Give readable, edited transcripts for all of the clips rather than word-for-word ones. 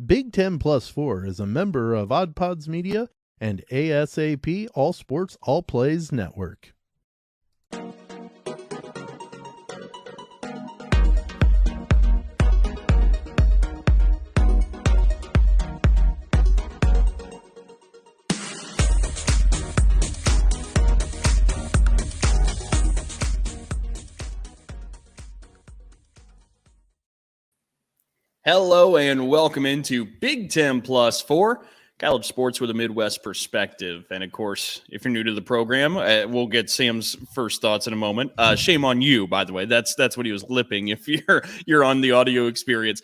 Big 10 Plus 4 is a member of Odd Pods Media and ASAP All Sports All Plays Network. Hello and welcome into Big 10 Plus 4, college sports with a Midwest perspective. And of course, if you're new to the program, we'll get Sam's first thoughts in a moment. Shame on you, by the way. That's what he was lipping. If you're on the audio experience,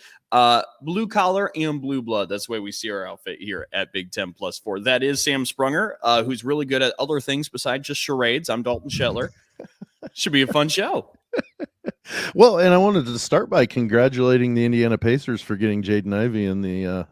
blue collar and blue blood. That's the way we see our outfit here at Big 10 Plus 4. That is Sam Sprunger, who's really good at other things besides just charades. I'm Dalton Shetler. Should be a fun show. Well, and I wanted to start by congratulating the Indiana Pacers for getting Jaden Ivey in the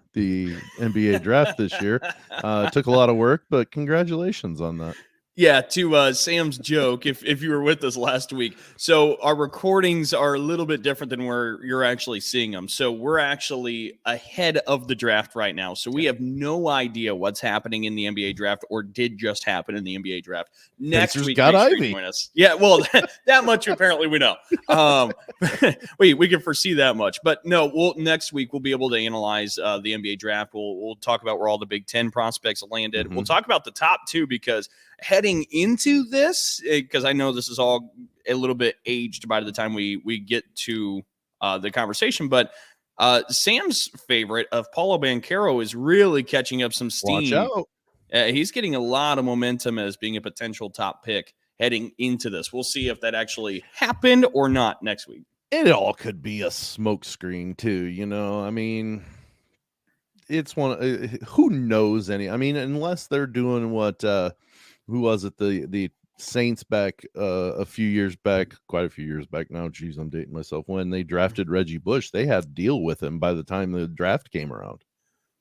NBA draft this year. It took a lot of work, but congratulations on that. Yeah, to Sam's joke, if you were with us last week. So our recordings are a little bit different than where you're actually seeing them. So we're actually ahead of the draft right now. So we have no idea what's happening in the NBA draft or did just happen in the NBA draft. Next Pacers week, got make sure Ivy. you join us. Yeah, well, that much apparently we know. We can foresee that much. But no, next week we'll be able to analyze the NBA draft. We'll talk about where all the Big Ten prospects landed. Mm-hmm. We'll talk about the top two because heading into this, because I know this is all a little bit aged by the time we get to the conversation, but Sam's favorite of Paulo Banchero is really catching up some steam. Watch out. He's getting a lot of momentum as being a potential top pick heading into this. We'll see if that actually happened or not next week. It all could be a smokescreen too, you know. I mean, it's one. Who knows any? I mean, unless they're doing what. Who was it? The Saints back a few years back, quite a few years back now. Geez, I'm dating myself. When they drafted Reggie Bush, they had to deal with him by the time the draft came around.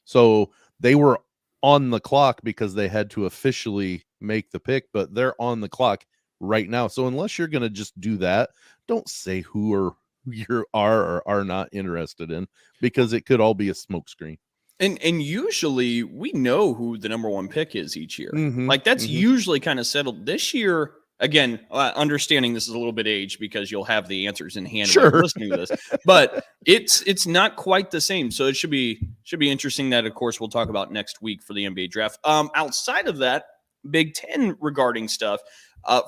So they were on the clock because they had to officially make the pick, but they're on the clock right now. So unless you're going to just do that, don't say who you are or are not interested in, because it could all be a smokescreen. And usually we know who the number one pick is each year. Mm-hmm, Like that's usually kind of settled. This year, again, understanding this is a little bit aged because you'll have the answers in hand when you're listening to this, but it's not quite the same. So it should be interesting that, of course, we'll talk about next week for the NBA draft. Outside of that, Big Ten regarding stuff,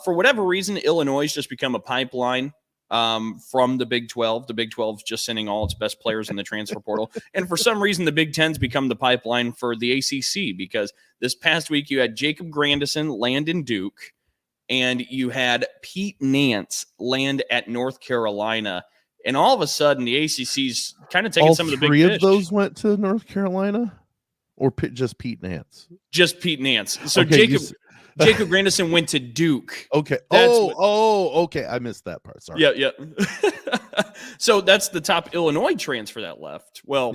for whatever reason, Illinois has just become a pipeline from the Big 12. The Big 12 is just sending all its best players in the transfer portal. And for some reason, the Big 10's become the pipeline for the ACC, because this past week you had Jacob Grandison land in Duke, and you had Pete Nance land at North Carolina. And all of a sudden, the ACC's kind of taking some of the big fish. All three of those went to North Carolina? Or just Pete Nance? Just Pete Nance. So okay, Jacob Grandison went to Duke. Okay. Okay. I missed that part. Sorry. Yeah. So that's the top Illinois transfer that left. Well,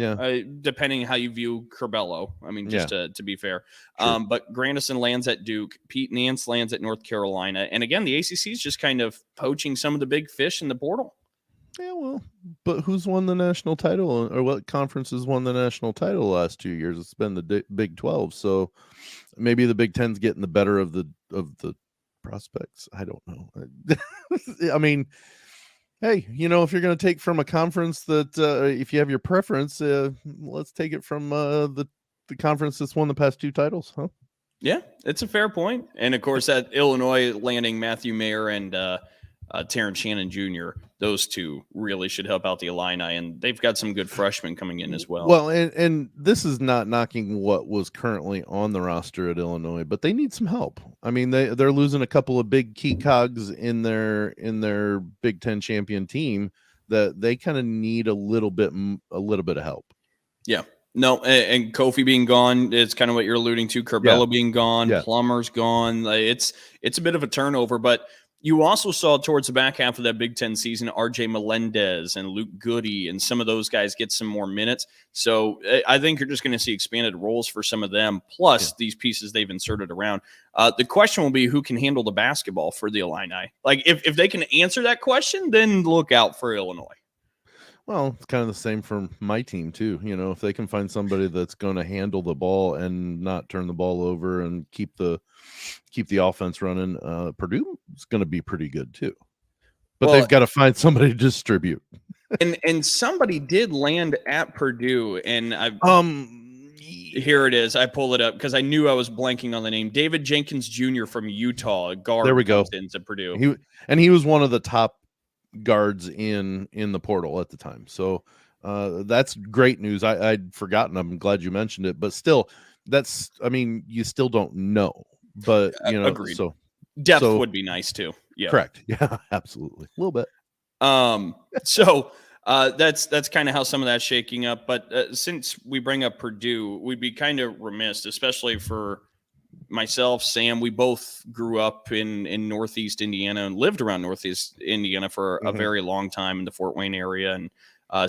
depending how you view Curbelo. I mean, just to be fair. Sure. But Grandison lands at Duke. Pete Nance lands at North Carolina. And again, the ACC is just kind of poaching some of the big fish in the portal. Yeah, well, but who's won the national title, or what conferences won the national title the last 2 years? It's been the Big 12. So maybe the Big 10's getting the better of the prospects. I don't know. I mean, hey, you know, if you're going to take from a conference that, if you have your preference, let's take it from the conference that's won the past 2 titles, huh? Yeah, it's a fair point. And of course, that Illinois landing Matthew Mayer and Terrence Shannon Jr., those two really should help out the Illini, and they've got some good freshmen coming in as well. Well, and this is not knocking what was currently on the roster at Illinois, but they need some help. I mean, they're losing a couple of big key cogs in their Big Ten champion team that they kind of need a little bit of help. Yeah. No, and Kofi being gone is kind of what you're alluding to. Curbelo being gone, Plummer's gone. It's a bit of a turnover, but you also saw towards the back half of that Big Ten season, RJ Melendez and Luke Goody and some of those guys get some more minutes. So I think you're just going to see expanded roles for some of them, plus these pieces they've inserted around. The question will be who can handle the basketball for the Illini. Like if they can answer that question, then look out for Illinois. Well, it's kind of the same for my team too. You know, if they can find somebody that's going to handle the ball and not turn the ball over and keep the offense running, Purdue is going to be pretty good too. But they've got to find somebody to distribute. And somebody did land at Purdue, and here it is. I pulled it up because I knew I was blanking on the name. David Jenkins Jr. from Utah, guard. There we go. Into Purdue. He was one of the top guards in the portal at the time. So that's great news. I'd forgotten. I'm glad you mentioned it, but still, you still don't know. But agreed. So depth would be nice too. Yeah, correct. Yeah, absolutely, a little bit. So that's kind of how some of that's shaking up. But since we bring up Purdue, we'd be kind of remiss, especially for myself, Sam. We both grew up in Northeast Indiana and lived around Northeast Indiana for a very long time in the Fort Wayne area. And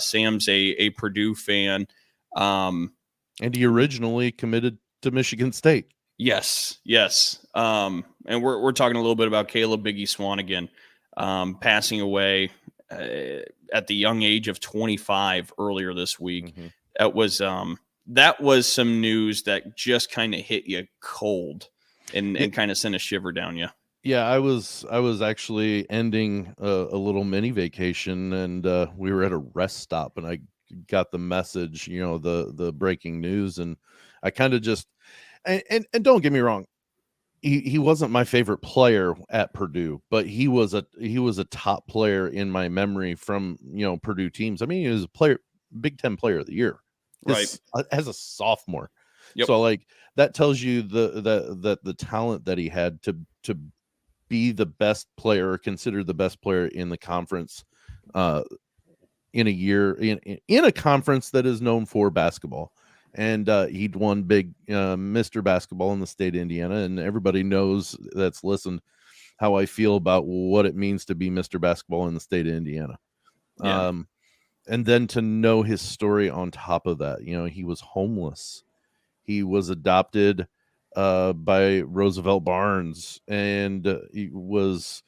Sam's a Purdue fan. And he originally committed to Michigan State. Yes. And we're talking a little bit about Caleb Biggie Swanigan passing away at the young age of 25 earlier this week. That was some news that just kind of hit you cold and kind of sent a shiver down you. Yeah, I was actually ending a little mini vacation, and we were at a rest stop, and I got the message, the breaking news, and I kind of just and don't get me wrong, he wasn't my favorite player at Purdue, but he was a top player in my memory from Purdue teams. I mean, he was a player, Big Ten Player of the Year, right, as a sophomore. Yep. So like that tells you the talent that he had to be the best player, or considered the best player in the conference in a year in a conference that is known for basketball. And he'd won big Mr. Basketball in the state of Indiana, and everybody knows that's listened how I feel about what it means to be Mr. Basketball in the state of Indiana. Yeah. And then to know his story on top of that, he was homeless. He was adopted by Roosevelt Barnes, and he was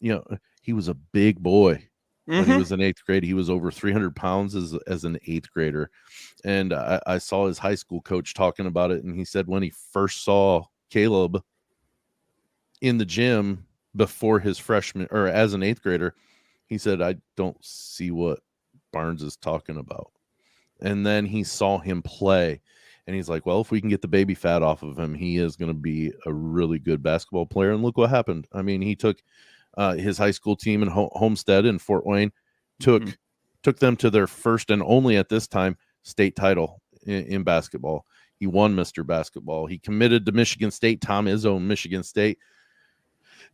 a big boy. When he was in 8th grade, he was over 300 pounds as an 8th grader. And I saw his high school coach talking about it. And he said when he first saw Caleb in the gym before his freshman, or as an 8th grader, he said, I don't see what Barnes is talking about. And then he saw him play, and he's like, well, if we can get the baby fat off of him, he is going to be a really good basketball player. And look what happened. I mean, he took his high school team in Homestead in Fort Wayne, took them to their first and only at this time state title in basketball. He won Mr. Basketball. He committed to Michigan State. Tom Izzo, Michigan State,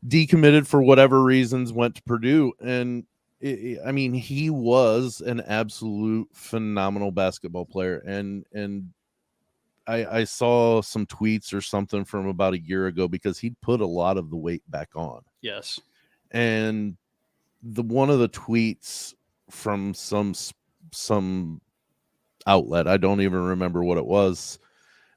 decommitted for whatever reasons, went to Purdue. And he was an absolute phenomenal basketball player. And I saw some tweets or something from about a year ago, because he'd put a lot of the weight back on. Yes. And one of the tweets from some outlet, I don't even remember what it was,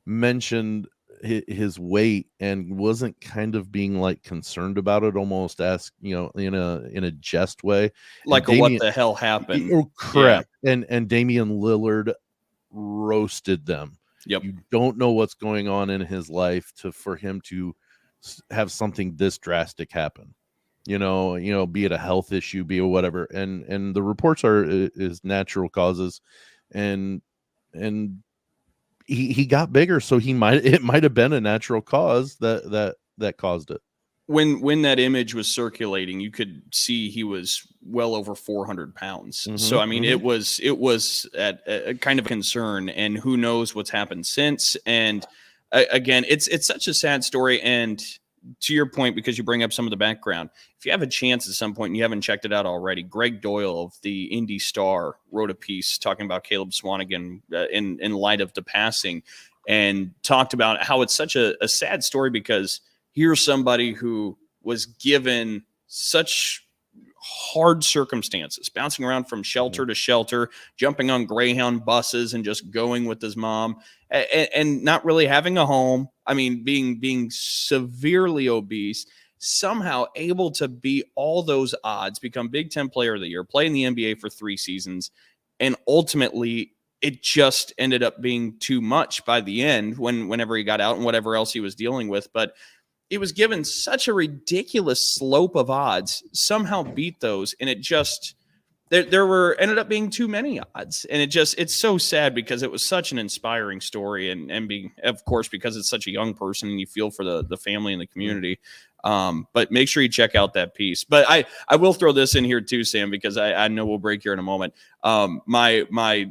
mentioned his weight and wasn't kind of being like concerned about it, almost asked, in a jest way, like what the hell happened. Correct. Yeah. And Damian Lillard roasted them. Yep. You don't know what's going on in his life for him to have something this drastic happen. Be it a health issue, be it whatever. And the reports is natural causes, and he got bigger. So it might have been a natural cause that caused it. When that image was circulating, you could see he was well over 400 pounds. So, I mean, it was at a kind of concern, and who knows what's happened since. And again, it's such a sad story. And to your point, because you bring up some of the background, if you have a chance at some point and you haven't checked it out already, Greg Doyle of the Indy Star wrote a piece talking about Caleb Swanigan in light of the passing, and talked about how it's such a sad story, because here's somebody who was given such hard circumstances, bouncing around from shelter to shelter, jumping on Greyhound buses and just going with his mom, and not really having a home. I mean, being severely obese, somehow able to beat all those odds, become Big Ten Player of the Year, play in the NBA for 3 seasons, and ultimately it just ended up being too much by the end whenever he got out and whatever else he was dealing with. But it was given such a ridiculous slope of odds, somehow beat those, and it just there ended up being too many odds, and it's so sad because it was such an inspiring story, and being, of course, because it's such a young person and you feel for the family and the community. But make sure you check out that piece. But I will throw this in here too, Sam, because I know we'll break here in a moment. My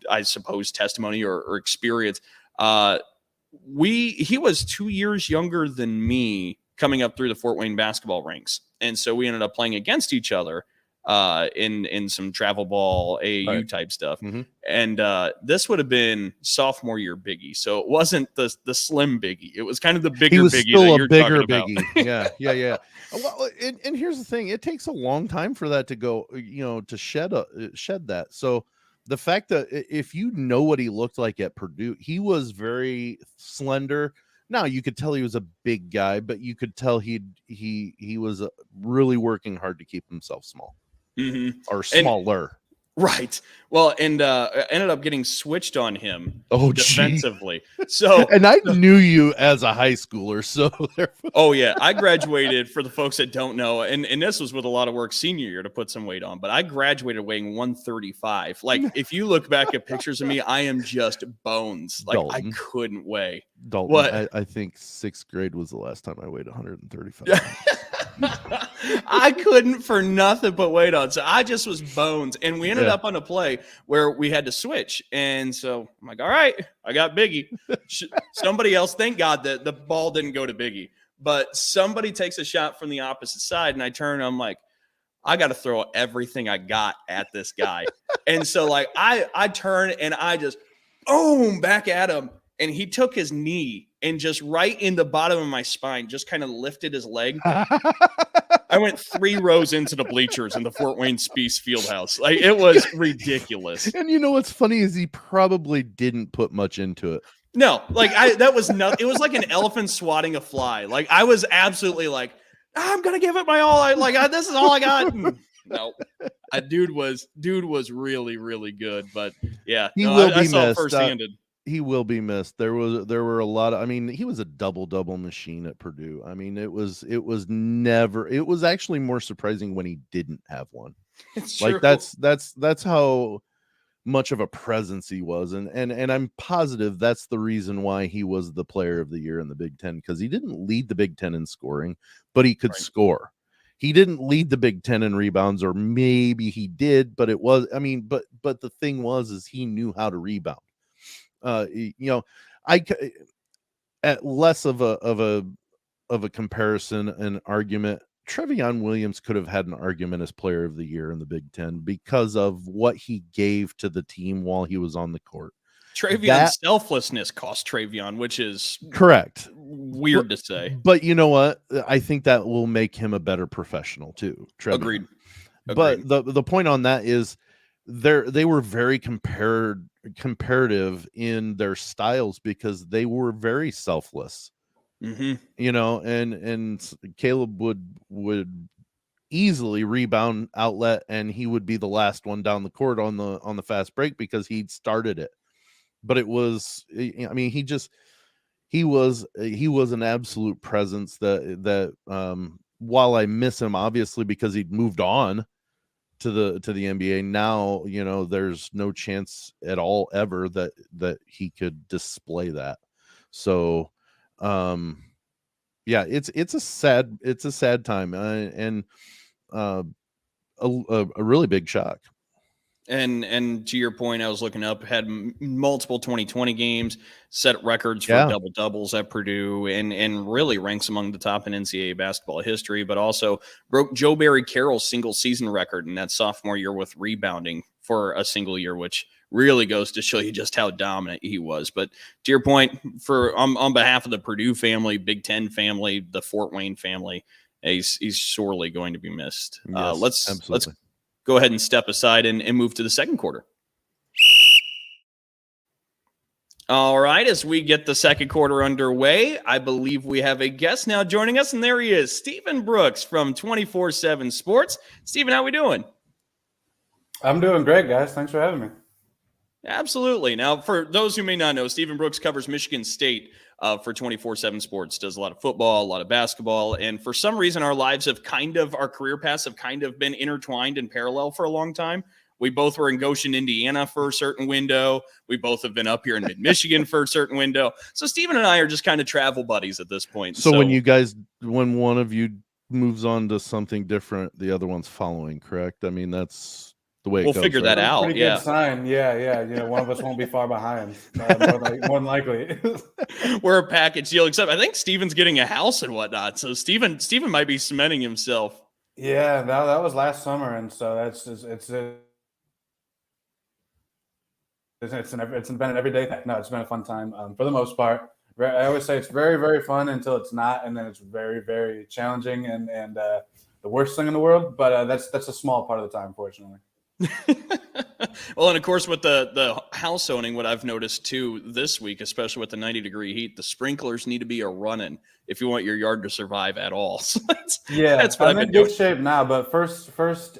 I suppose testimony or experience. He was 2 years younger than me coming up through the Fort Wayne basketball ranks, and so we ended up playing against each other in some travel ball AAU type stuff. Mm-hmm. And this would have been sophomore year Biggie. So it wasn't the slim Biggie. It was kind of the bigger he was Biggie. Still that a bigger Biggie. Yeah. Well, and here's the thing. It takes a long time for that to go, to shed that. So the fact that if you know what he looked like at Purdue, he was very slender. Now you could tell he was a big guy, but you could tell he was really working hard to keep himself small. Mm-hmm. Or smaller. Right. Well, and ended up getting switched on him defensively. Gee. So, and I knew you as a high schooler. So, oh yeah, I graduated, for the folks that don't know, and this was with a lot of work senior year to put some weight on. But I graduated weighing 135. Like, if you look back at pictures of me, I am just bones. Like, Dalton. I couldn't weigh. Dalton, what? I think 6th grade was the last time I weighed 135. I couldn't for nothing put weight on. So I just was bones. And we ended up on a play where we had to switch. And so I'm like, all right, I got Biggie. Somebody else, thank God that the ball didn't go to Biggie. But somebody takes a shot from the opposite side. And I turn, I'm like, I got to throw everything I got at this guy. And so like I turn and I just boom back at him. And he took his knee and just right in the bottom of my spine, just kind of lifted his leg. I went 3 rows into the bleachers in the Fort Wayne Spiece Fieldhouse. Like, it was ridiculous. And you know what's funny is he probably didn't put much into it. No, like that was nothing. It was like an elephant swatting a fly. Like, I was absolutely like, I'm gonna give it my all. This is all I got. And no, dude was really, really good. But yeah, he will be I saw missed. firsthand. He will be missed. There were a lot of, he was a double machine at Purdue. It was actually more surprising when he didn't have one. It's like true. That's how much of a presence he was. And I'm positive that's the reason why he was the player of the year in the Big Ten, because he didn't lead the Big Ten in scoring, but he could score. He didn't lead the Big Ten in rebounds, or maybe he did, but it was, but the thing is he knew how to rebound. At less of a comparison and argument, Trevion Williams could have had an argument as player of the year in the Big Ten because of what he gave to the team while he was on the court. Trevion's selflessness cost Trevion, which is correct. Weird to say, but you know what? I think that will make him a better professional too. Trevion. Agreed. But the point on that is they were very comparative in their styles because they were very selfless. Mm-hmm. And Caleb would easily rebound outlet, and he would be the last one down the court on the fast break because he'd started it. But it was, he was an absolute presence that while I miss him obviously because he'd moved on to the NBA now, there's no chance at all ever that he could display that. So it's a sad time and a really big shock. And to your point, I was looking up, had multiple 2020 games, set records for double doubles at Purdue, and really ranks among the top in NCAA basketball history, but also broke Joe Barry Carroll's single season record in that sophomore year with rebounding for a single year, which really goes to show you just how dominant he was. But to your point, on behalf of the Purdue family, Big Ten family, the Fort Wayne family, he's sorely going to be missed. Yes, let's go ahead and step aside and move to the second quarter. All right, as we get the second quarter underway, I believe we have a guest now joining us, and there he is, Stephen Brooks from 24/7 Sports. Stephen, how we doing? I'm doing great, guys. Thanks for having me. Absolutely. Now, for those who may not know, Stephen Brooks covers Michigan State for 24/7 Sports, does a lot of football, a lot of basketball, and for some reason our career paths have kind of been intertwined and parallel for a long time. We both were in Goshen, Indiana for a certain window. We both have been up here in mid-Michigan for a certain window. So Stephen and I are just kind of travel buddies at this point. So when one of you moves on to something different, the other one's following, correct? I mean, that's the way it goes. We'll figure that out. Pretty good sign. Yeah. One of us won't be far behind. More than likely. We're a package deal, except I think Stephen's getting a house and whatnot. So Stephen might be cementing himself. Yeah, that was last summer, and so it's been an everyday thing. No, it's been a fun time for the most part. I always say it's very, very fun until it's not, and then it's very, very challenging and the worst thing in the world. But that's a small part of the time, fortunately. Well, and of course, with the house owning, what I've noticed too this week, especially with the 90-degree heat, the sprinklers need to be a running if you want your yard to survive at all. So that's what I'm in good shape now. But first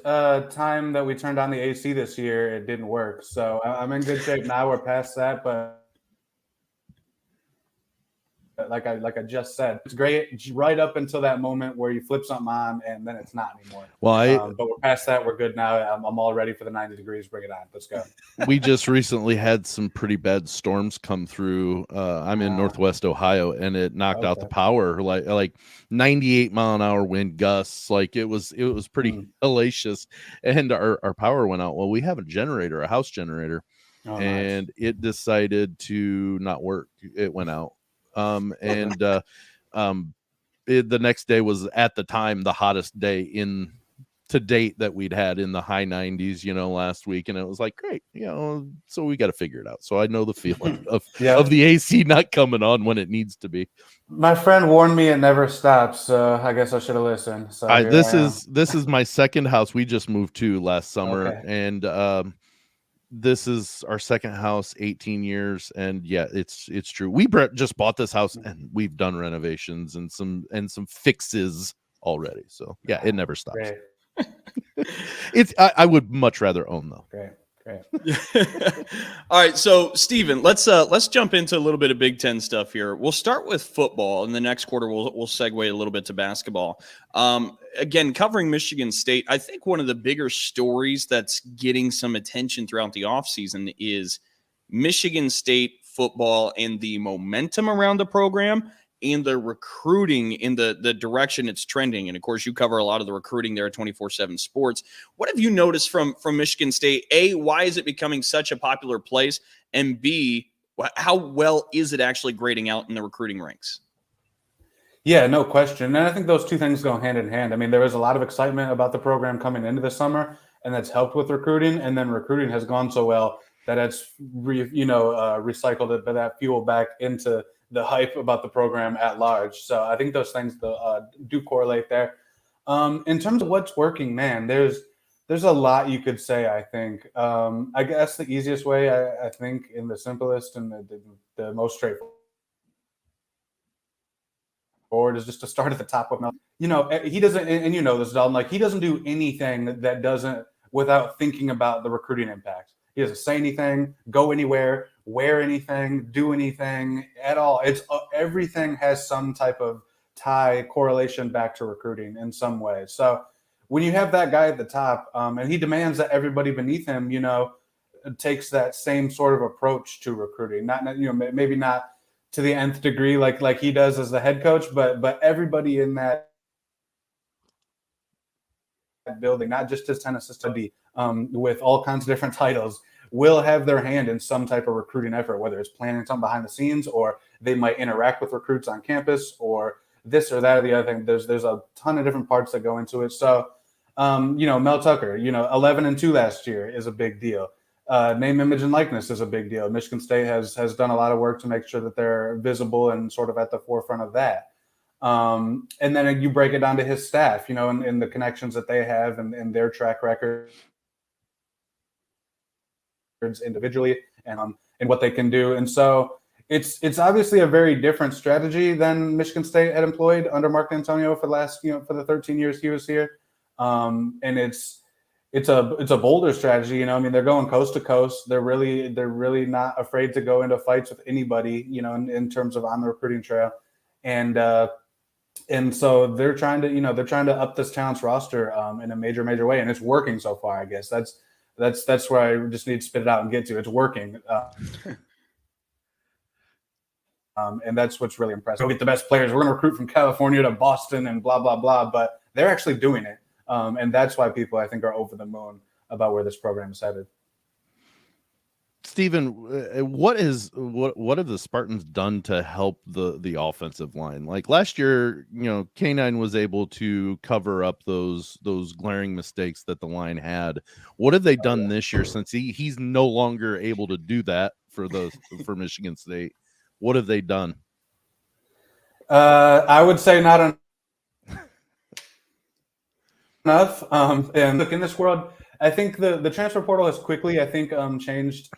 time that we turned on the AC this year, it didn't work. So I'm in good shape now. We're past that, but like I just said, it's great right up until that moment where you flip something on and then it's not anymore. Well, but we're past that. We're good now. I'm all ready for the 90 degrees. Bring it on. Let's go. We just recently had some pretty bad storms come through. I'm in Northwest Ohio, and it knocked out the power, like 98 mile an hour wind gusts. Like it was pretty hellacious, and our power went out. Well, we have a house generator, and it decided to not work. It went out. The next day was at the time the hottest day to date that we'd had in the high 90s, last week. And it was like, great, so we got to figure it out. So I know the feeling of the AC not coming on when it needs to be. My friend warned me it never stops. So I guess I should have listened. So this is my second house. We just moved to last summer. Okay. And, this is our second house, 18 years, and it's true. We just bought this house, and we've done renovations and some fixes already. So it never stops. I would much rather own though. Great. All right, so Stephen, let's jump into a little bit of Big Ten stuff here. We'll start with football, and the next quarter we'll segue a little bit to basketball. Again, covering Michigan State, I think one of the bigger stories that's getting some attention throughout the offseason is Michigan State football and the momentum around the program and the recruiting in the direction it's trending. And of course, you cover a lot of the recruiting there at 24/7 Sports. What have you noticed from Michigan State? A, why is it becoming such a popular place? And B, how well is it actually grading out in the recruiting ranks? Yeah, no question. And I think those two things go hand in hand. I mean, there was a lot of excitement about the program coming into the summer, and that's helped with recruiting. And then recruiting has gone so well that it's recycled that fuel back into the hype about the program at large. So I think those things do correlate there. In terms of what's working, man, there's a lot you could say, I think. I guess the easiest way, I think, in the simplest and the most straightforward is just to start at the top with Mel. He doesn't, and this, Dalton, like he doesn't do anything that doesn't without thinking about the recruiting impact. He doesn't say anything, go anywhere, wear anything, do anything at all. It's everything has some type of correlation back to recruiting in some way. So when you have that guy at the top, and he demands that everybody beneath him, takes that same sort of approach to recruiting. Not maybe not to the nth degree like he does as the head coach, but everybody in that building, not just his tennis assistant, with all kinds of different titles, will have their hand in some type of recruiting effort, whether it's planning something behind the scenes or they might interact with recruits on campus or this or that or the other thing. There's a ton of different parts that go into it. So, Mel Tucker, 11-2 last year is a big deal. Name, image, and likeness is a big deal. Michigan State has done a lot of work to make sure that they're visible and sort of at the forefront of that. And then you break it down to his staff, and the connections that they have and their track record individually and what they can do. And so it's obviously a very different strategy than Michigan State had employed under Mark Antonio for the last, for the 13 years he was here. And it's a bolder strategy. I mean, they're going coast to coast. They're really not afraid to go into fights with anybody, in terms of on the recruiting trail. And so they're trying to up this talent's roster in a major way, and it's working so far. I guess that's where I just need to spit it out and get to. It's working, and that's what's really impressive. We'll get the best players. We're going to recruit from California to Boston and blah blah blah, but they're actually doing it, and that's why people, I think, are over the moon about where this program is headed. Stephen, what have the Spartans done to help the offensive line? Like last year, K9 was able to cover up those glaring mistakes that the line had. What have they done this year, since he's no longer able to do that for Michigan State? What have they done? I would say not enough. And look, in this world, I think the transfer portal has quickly, changed.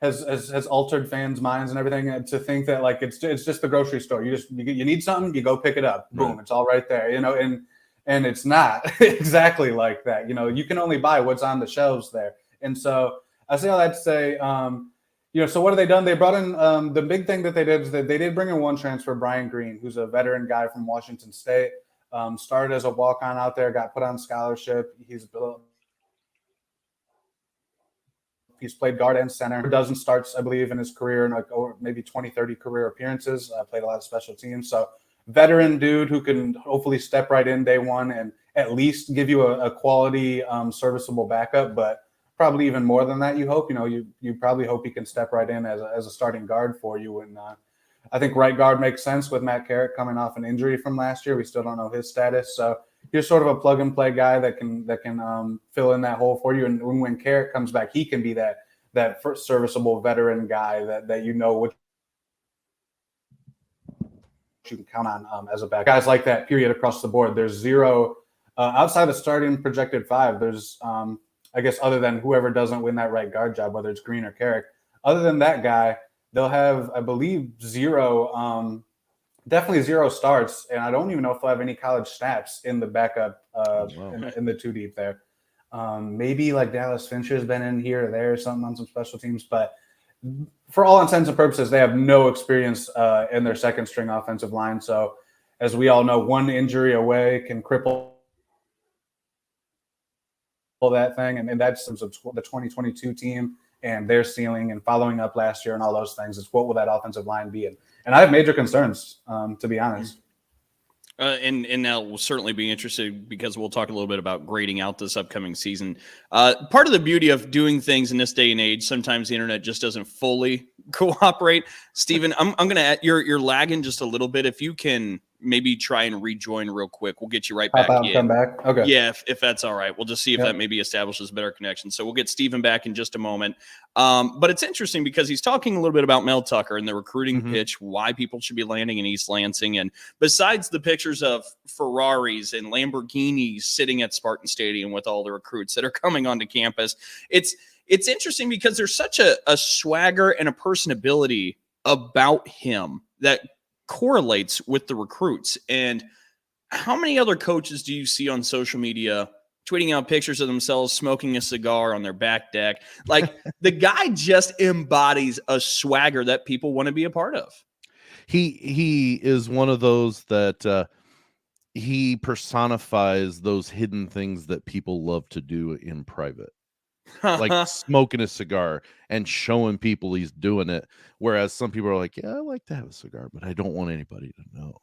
Has altered fans' minds and everything to think that like it's just the grocery store. You need something, you go pick it up. Boom, It's all right there. And it's not exactly like that. You can only buy what's on the shelves there. And so I say all that to say, so what have they done? They brought in the big thing that they did is that they did bring in one transfer, Brian Green, who's a veteran guy from Washington State. Started as a walk-on out there, got put on scholarship. He's played guard and center, a dozen starts, I believe, in his career, and maybe 20, 30 career appearances. Played a lot of special teams. So veteran dude who can hopefully step right in day one and at least give you a quality, serviceable backup, but probably even more than that, you hope. You probably hope he can step right in as a starting guard for you. And I think right guard makes sense with Matt Carrick coming off an injury from last year. We still don't know his status. So you're sort of a plug and play guy that can fill in that hole for you. And when Carrick comes back, he can be that first serviceable veteran guy that what you can count on as a back. Guys like that, period, across the board. There's zero outside of starting projected 5. There's I guess other than whoever doesn't win that right guard job, whether it's Green or Carrick. Other than that guy, they'll have, I believe, definitely zero starts, and I don't even know if they'll have any college snaps in the backup in the 2 deep there. Maybe like Dallas Fincher's been in here or there or something on some special teams, but for all intents and purposes, they have no experience in their second string offensive line. So as we all know, one injury away can cripple that thing, and that's the 2022 team and their ceiling and following up last year and all those things. It's what will that offensive line be? And I have major concerns, to be honest. And now we'll certainly be interested because we'll talk a little bit about grading out this upcoming season. Part of the beauty of doing things in this day and age, sometimes the internet just doesn't fully cooperate. Stephen, I'm going to you're lagging just a little bit. If you can maybe try and rejoin real quick, we'll get you right back in. Come back. Okay. Yeah, if that's all right. We'll just see if that maybe establishes a better connection. So we'll get Stephen back in just a moment. But it's interesting because he's talking a little bit about Mel Tucker and the recruiting pitch, why people should be landing in East Lansing. And besides the pictures of Ferraris and Lamborghinis sitting at Spartan Stadium with all the recruits that are coming onto campus, it's interesting because there's such a swagger and a personability about him that correlates with the recruits. And how many other coaches do you see on social media tweeting out pictures of themselves smoking a cigar on their back deck? Like the guy just embodies a swagger that people want to be a part of. He is one of those that he personifies those hidden things that people love to do in private. Like smoking a cigar and showing people he's doing it, whereas some people are like, yeah, I like to have a cigar, but I don't want anybody to know.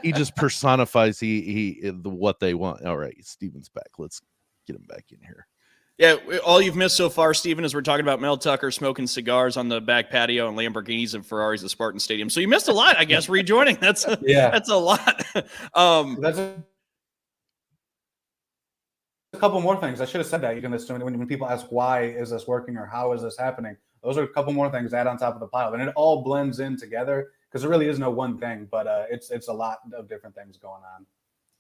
He just personifies what they want. All right, Stephen's back. Let's get him back in here. Yeah, all you've missed so far, Stephen, is we're talking about Mel Tucker smoking cigars on the back patio and Lamborghinis and Ferraris at Spartan Stadium. So you missed a lot, I guess, rejoining. That's a lot. That's a couple more things. I should have said that. You can listen when people ask why is this working or how is this happening. Those are a couple more things to add on top of the pile, and it all blends in together because there really is no one thing, but it's a lot of different things going on.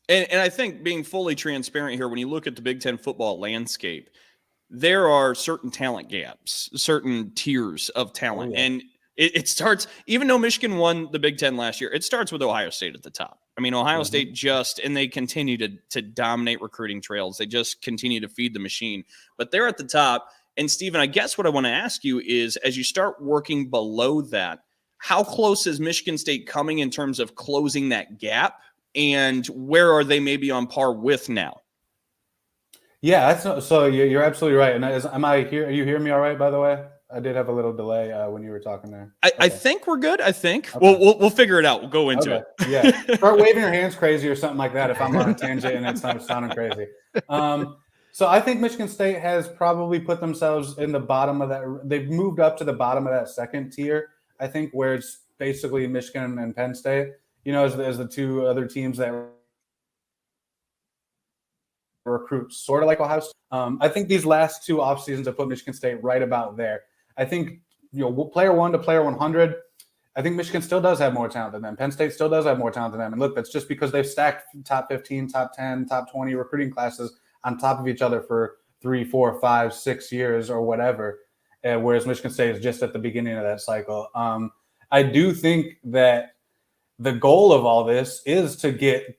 And I think being fully transparent here, when you look at the Big Ten football landscape, there are certain talent gaps, certain tiers of talent. Oh, yeah. And it starts, even though Michigan won the Big Ten last year, it starts with Ohio State at the top. I mean, Ohio State and they continue to dominate recruiting trails. They just continue to feed the machine. But they're at the top. And, Stephen, I guess what I want to ask you is, as you start working below that, how close is Michigan State coming in terms of closing that gap? And where are they maybe on par with now? Yeah, so you're absolutely right. And am I here? Are you hearing me all right, by the way? I did have a little delay when you were talking there. I think we're good. I think we'll figure it out. We'll go into it. Yeah, start waving your hands crazy or something like that if I'm on a tangent and it's not sounding crazy. So I think Michigan State has probably put themselves in the bottom of that. They've moved up to the bottom of that second tier, I think, where it's basically Michigan and Penn State, as the two other teams that recruit sort of like Ohio State. I think these last two off seasons have put Michigan State right about there. I think, player 1 to player 100, I think Michigan still does have more talent than them. Penn State still does have more talent than them. And look, that's just because they've stacked top 15, top 10, top 20 recruiting classes on top of each other for 3, 4, 5, 6 years or whatever. Whereas Michigan State is just at the beginning of that cycle. I do think that the goal of all this is to get,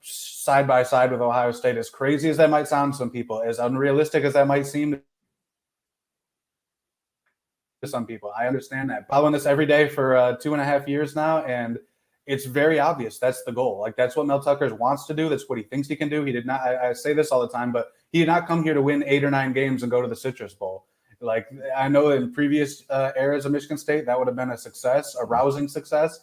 side by side with Ohio State. As crazy as that might sound to some people, as unrealistic as that might seem to some people, I understand that. Following this every day for 2.5 years now, and it's very obvious that's the goal. Like, that's what Mel Tucker wants to do. That's what he thinks he can do. He did not. I say this all the time, but he did not come here to win 8 or 9 games and go to the Citrus Bowl. Like, I know in previous eras of Michigan State that would have been a success, a rousing success.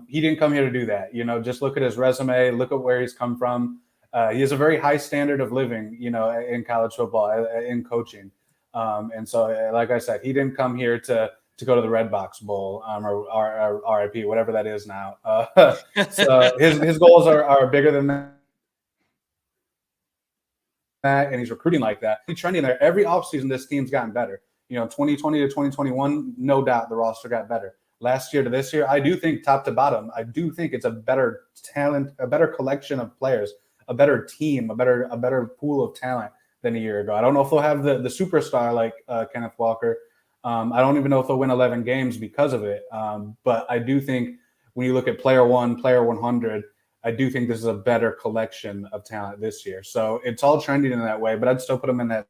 He didn't come here to do that. Just look at his resume, look at where he's come from. He has a very high standard of living, in college football, in coaching. And so, like I said, he didn't come here to go to the Red Box Bowl, or RIP, whatever that is now. So his goals are bigger than that. And he's recruiting like that. He's trending there. Every offseason, this team's gotten better. 2020 to 2021, no doubt the roster got better. Last year to this year, I do think top to bottom, I do think it's a better talent, a better collection of players, a better team, a better pool of talent than a year ago. I don't know if they'll have the superstar like Kenneth Walker. I don't even know if they'll win 11 games because of it. But I do think when you look at player 1, player 100, I do think this is a better collection of talent this year. So it's all trending in that way, but I'd still put them in that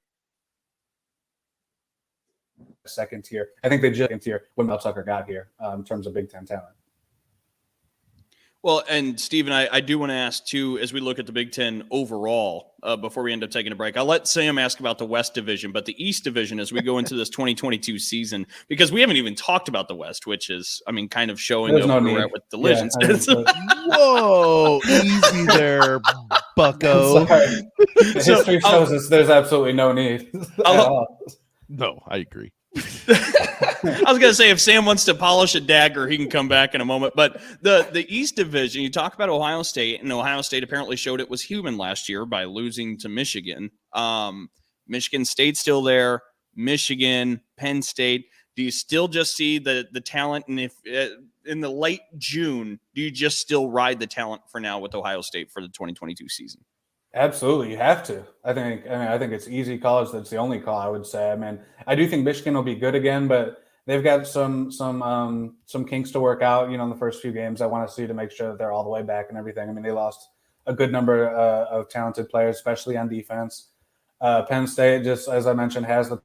second tier. I think they just second tier when Mel Tucker got here in terms of Big Ten talent. Well, and Stephen, I do want to ask too, as we look at the Big Ten overall, before we end up taking a break, I'll let Sam ask about the West Division, but the East Division as we go into this 2022 season, because we haven't even talked about the West, which is, kind of showing up where we're at with the legends. Yeah, Whoa, easy there, bucko. The history shows us there's absolutely no need. No, I agree. I was going to say, if Sam wants to polish a dagger, he can come back in a moment. But the East Division, you talk about Ohio State, and Ohio State apparently showed it was human last year by losing to Michigan. Michigan State's still there. Michigan, Penn State. Do you still just see the talent? And if in the late June, do you just still ride the talent for now with Ohio State for the 2022 season? Absolutely, you have to. I think it's easy college. That's the only call I would say. I do think Michigan will be good again, but they've got some kinks to work out. In the first few games, I want to see to make sure that they're all the way back and everything. They lost a good number of talented players, especially on defense. Penn State, just as I mentioned, has the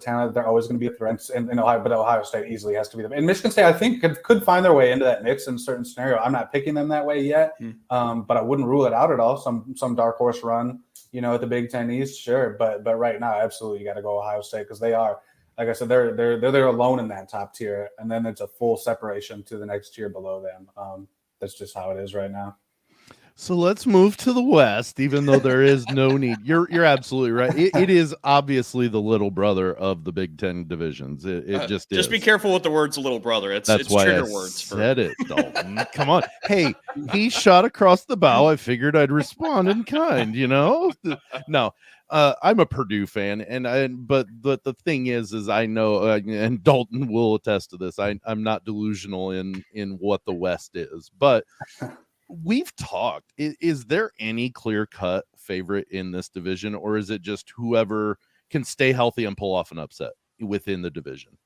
talent. They're always going to be a threat in Ohio, but Ohio State easily has to be them. And Michigan State, I think, could find their way into that mix in a certain scenario. I'm not picking them that way yet, but I wouldn't rule it out at all. Some dark horse run, at the Big Ten East, sure. But right now, absolutely, you got to go Ohio State because they are, like I said, they're alone in that top tier, and then it's a full separation to the next tier below them. That's just how it is right now. So let's move to the West, even though there is no need. You're absolutely right. It is obviously the little brother of the Big Ten divisions. It just is. Just be careful with the words "little brother." That's why trigger I words. Said it, Dalton. Come on. Hey, he shot across the bow. I figured I'd respond in kind. No. I'm a Purdue fan, but the thing is I know, and Dalton will attest to this. I'm not delusional in what the West is, but we've talked. Is there any clear-cut favorite in this division, or is it just whoever can stay healthy and pull off an upset within the division?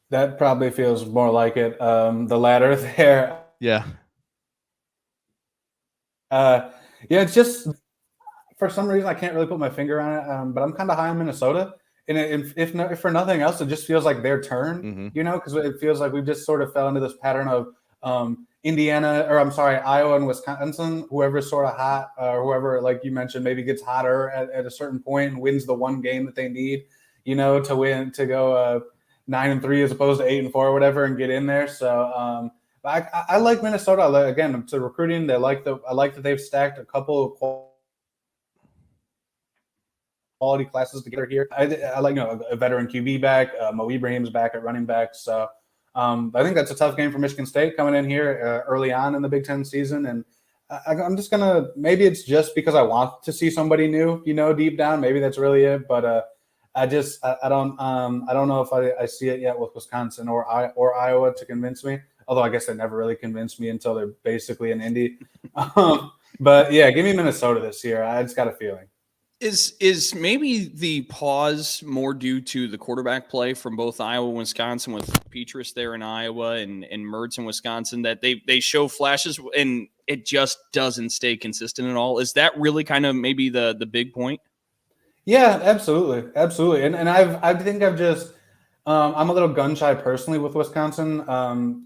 That probably feels more like it. The latter there. Yeah. It's just for some reason I can't really put my finger on it, but I'm kind of high on Minnesota. And if for nothing else, it just feels like their turn, because it feels like we've just sort of fell into this pattern of Iowa and Wisconsin, whoever's sort of hot, or whoever, like you mentioned, maybe gets hotter at a certain point and wins the one game that they need, to win, to go 9-3 as opposed to 8-4 or whatever and get in there. So I like Minnesota. Again, to recruiting, I like that they've stacked a couple of quality classes together here. I like a veteran QB back, Mo Ibrahim's back at running back. So I think that's a tough game for Michigan State coming in here early on in the Big Ten season. And I'm just gonna, maybe it's just because I want to see somebody new, deep down. Maybe that's really it. But I don't know if I see it yet with Wisconsin or Iowa to convince me. Although I guess they never really convinced me until they're basically in Indy. But yeah, give me Minnesota this year. I just got a feeling. Is maybe the pause more due to the quarterback play from both Iowa and Wisconsin, with Petrus there in Iowa and Mertz in Wisconsin, that they show flashes and it just doesn't stay consistent at all? Is that really kind of maybe the big point? Yeah, absolutely. And I think I've just I'm a little gun shy personally with Wisconsin.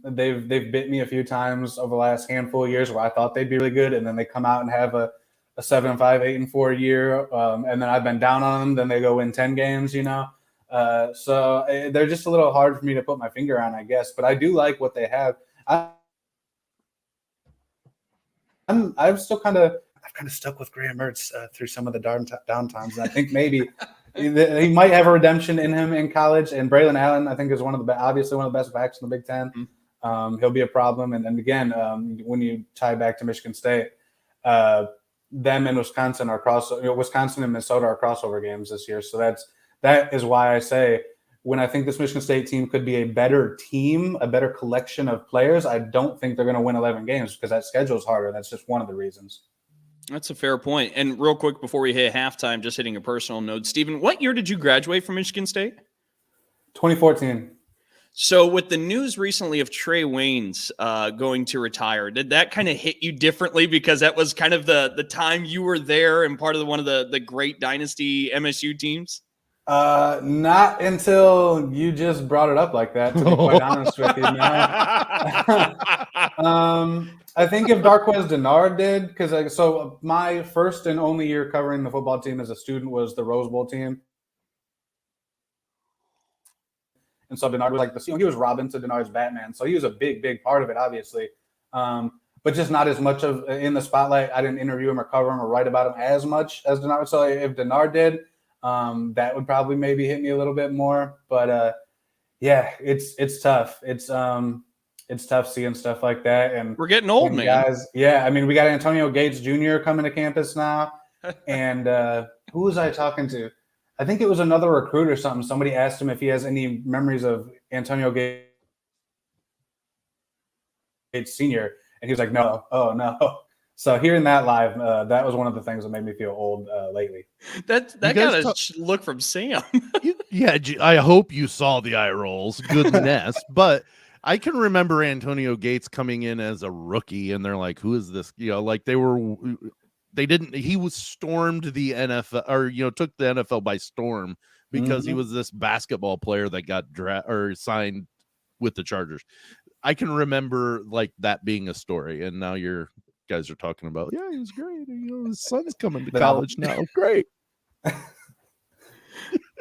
They've bit me a few times over the last handful of years where I thought they'd be really good, and then they come out and have a 7-5, 8-4 year, and then I've been down on them. Then they go win 10 games, So they're just a little hard for me to put my finger on, I guess. But I do like what they have. I've kind of stuck with Graham Mertz through some of the down times. And I think maybe he might have a redemption in him in college. And Braylon Allen, I think, is obviously one of the best backs in the Big Ten. He'll be a problem. And again, when you tie back to Michigan State, them and Wisconsin Wisconsin and Minnesota are crossover games this year. So that is why I say, when I think this Michigan State team could be a better team, a better collection of players, I don't think they're going to win 11 games because that schedule is harder. That's just one of the reasons. That's a fair point. And real quick before we hit halftime, just hitting a personal note, Stephen, what year did you graduate from Michigan State? 2014. So with the news recently of Trey Waynes going to retire, did that kind of hit you differently because that was kind of the time you were there and part of one of the great dynasty MSU teams? Not until you just brought it up like that, to be quite honest with you. I think if Darqueze Dennard did, because so my first and only year covering the football team as a student was the Rose Bowl team. And so Dennard was he was Robin to Dennard's Batman. So he was a big part of it, obviously. But just not as much of in the spotlight. I didn't interview him or cover him or write about him as much as Dennard. So if Dennard did, that would probably maybe hit me a little bit more. But yeah, it's tough. It's tough seeing stuff like that. And we're getting old, man. Guys, yeah, I mean, we got Antonio Gates Jr. coming to campus now. And who was I talking to? I think it was another recruit or something. Somebody asked him if he has any memories of Antonio Gates Sr. And he was like, no. Oh, no. So hearing that live, that was one of the things that made me feel old lately. That got a look from Sam. Yeah, I hope you saw the eye rolls. Goodness. But I can remember Antonio Gates coming in as a rookie, and they're like, who is this? He was stormed the NFL, or took the NFL by storm because he was this basketball player that got signed with the Chargers. I can remember like that being a story, and now your guys are talking about, yeah, he was great. His son's coming to college now. Great.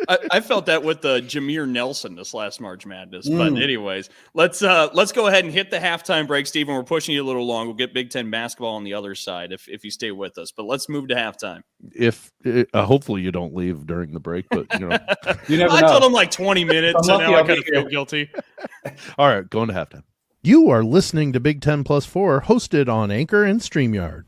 I felt that with Jameer Nelson this last March Madness. But anyways, let's go ahead and hit the halftime break, Stephen. We're pushing you a little long. We'll get Big Ten basketball on the other side if you stay with us. But let's move to halftime. Hopefully you don't leave during the break, but you never know. I told him like 20 minutes, and now I kind of feel guilty. All right, going to halftime. You are listening to Big Ten Plus 4, hosted on Anchor and StreamYard.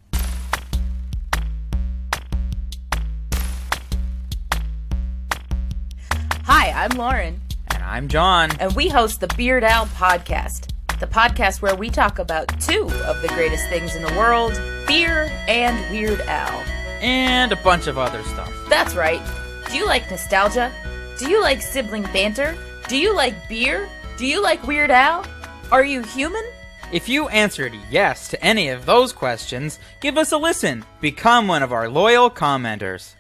Hi, I'm Lauren. And I'm John. And we host the Beard Owl Podcast, the podcast where we talk about two of the greatest things in the world, beer and Weird Al. and a bunch of other stuff. That's right. Do you like nostalgia? Do you like sibling banter? Do you like beer? Do you like Weird Al? Are you human? If you answered yes to any of those questions, give us a listen. Become one of our loyal commenters.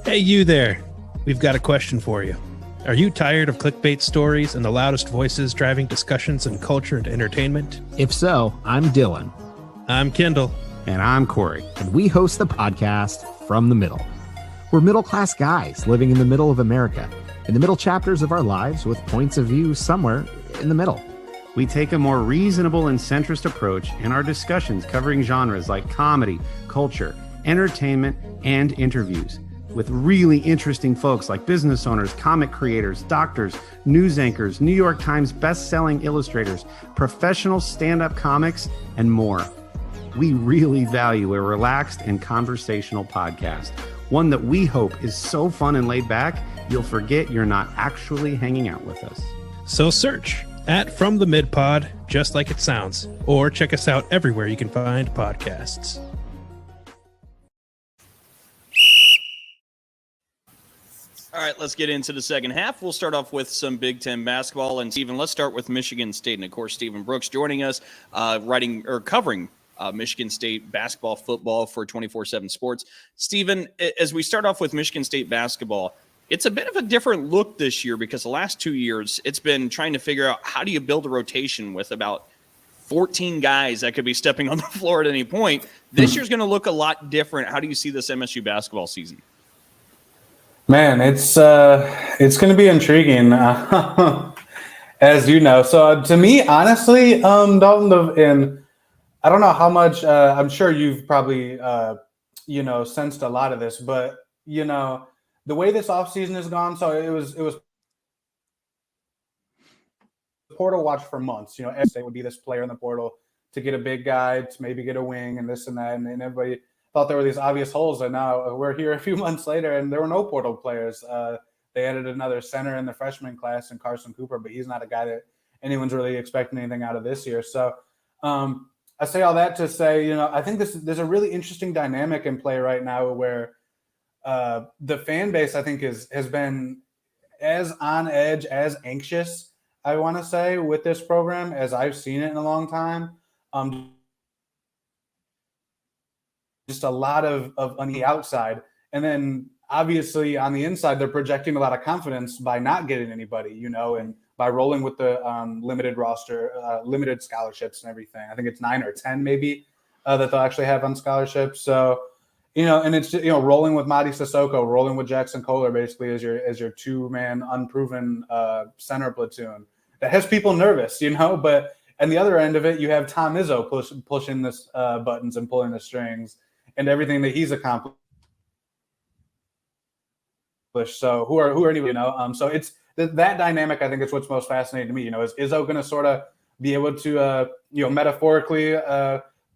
Hey, you there. We've got a question for you. Are you tired of clickbait stories and the loudest voices driving discussions in culture and entertainment? If so, I'm Dylan. I'm Kendall. And I'm Corey. And we host the podcast From the Middle. We're middle-class guys living in the middle of America, in the middle chapters of our lives with points of view somewhere in the middle. We take a more reasonable and centrist approach in our discussions covering genres like comedy, culture, entertainment, and interviews, with really interesting folks like business owners, comic creators, doctors, news anchors, New York Times best-selling illustrators, professional stand-up comics, and more. We really value a relaxed and conversational podcast, one that we hope is so fun and laid back, you'll forget you're not actually hanging out with us. So search at From the Mid Pod, just like it sounds, or check us out everywhere you can find podcasts. All right, let's get into the second half. We'll start off with some Big Ten basketball. And, Stephen, let's start with Michigan State. And, of course, Stephen Brooks joining us, covering Michigan State basketball, football for 24/7 Sports. Stephen, as we start off with Michigan State basketball, it's a bit of a different look this year because the last 2 years it's been trying to figure out how do you build a rotation with about 14 guys that could be stepping on the floor at any point. This year's going to look a lot different. How do you see this MSU basketball season? Man, it's going to be intriguing, as you know. So to me, honestly, Dalton, and I don't know how much. I'm sure you've probably sensed a lot of this, but the way this offseason has gone. So it was portal watch for months. Every state would be this player in the portal to get a big guy, to maybe get a wing, and this and that, and everybody thought there were these obvious holes, and now we're here a few months later, and there were no portal players. They added another center in the freshman class in Carson Cooper, but he's not a guy that anyone's really expecting anything out of this year. So I say all that to say, I think there's a really interesting dynamic in play right now where the fan base, I think, has been as on edge, as anxious, I want to say, with this program as I've seen it in a long time. Just a lot of on the outside. And then obviously on the inside, they're projecting a lot of confidence by not getting anybody, and by rolling with the limited roster, limited scholarships and everything. I think it's 9 or 10 maybe that they'll actually have on scholarships. So, and it's, rolling with Madi Sissoko, rolling with Jackson Kohler basically as your two-man unproven center platoon. That has people nervous, but on the other end of it, you have Tom Izzo pushing this buttons and pulling the strings, and everything that he's accomplished. So who are anyway, so it's that dynamic. I think is what's most fascinating to me. Is Izzo going to sort of be able to, metaphorically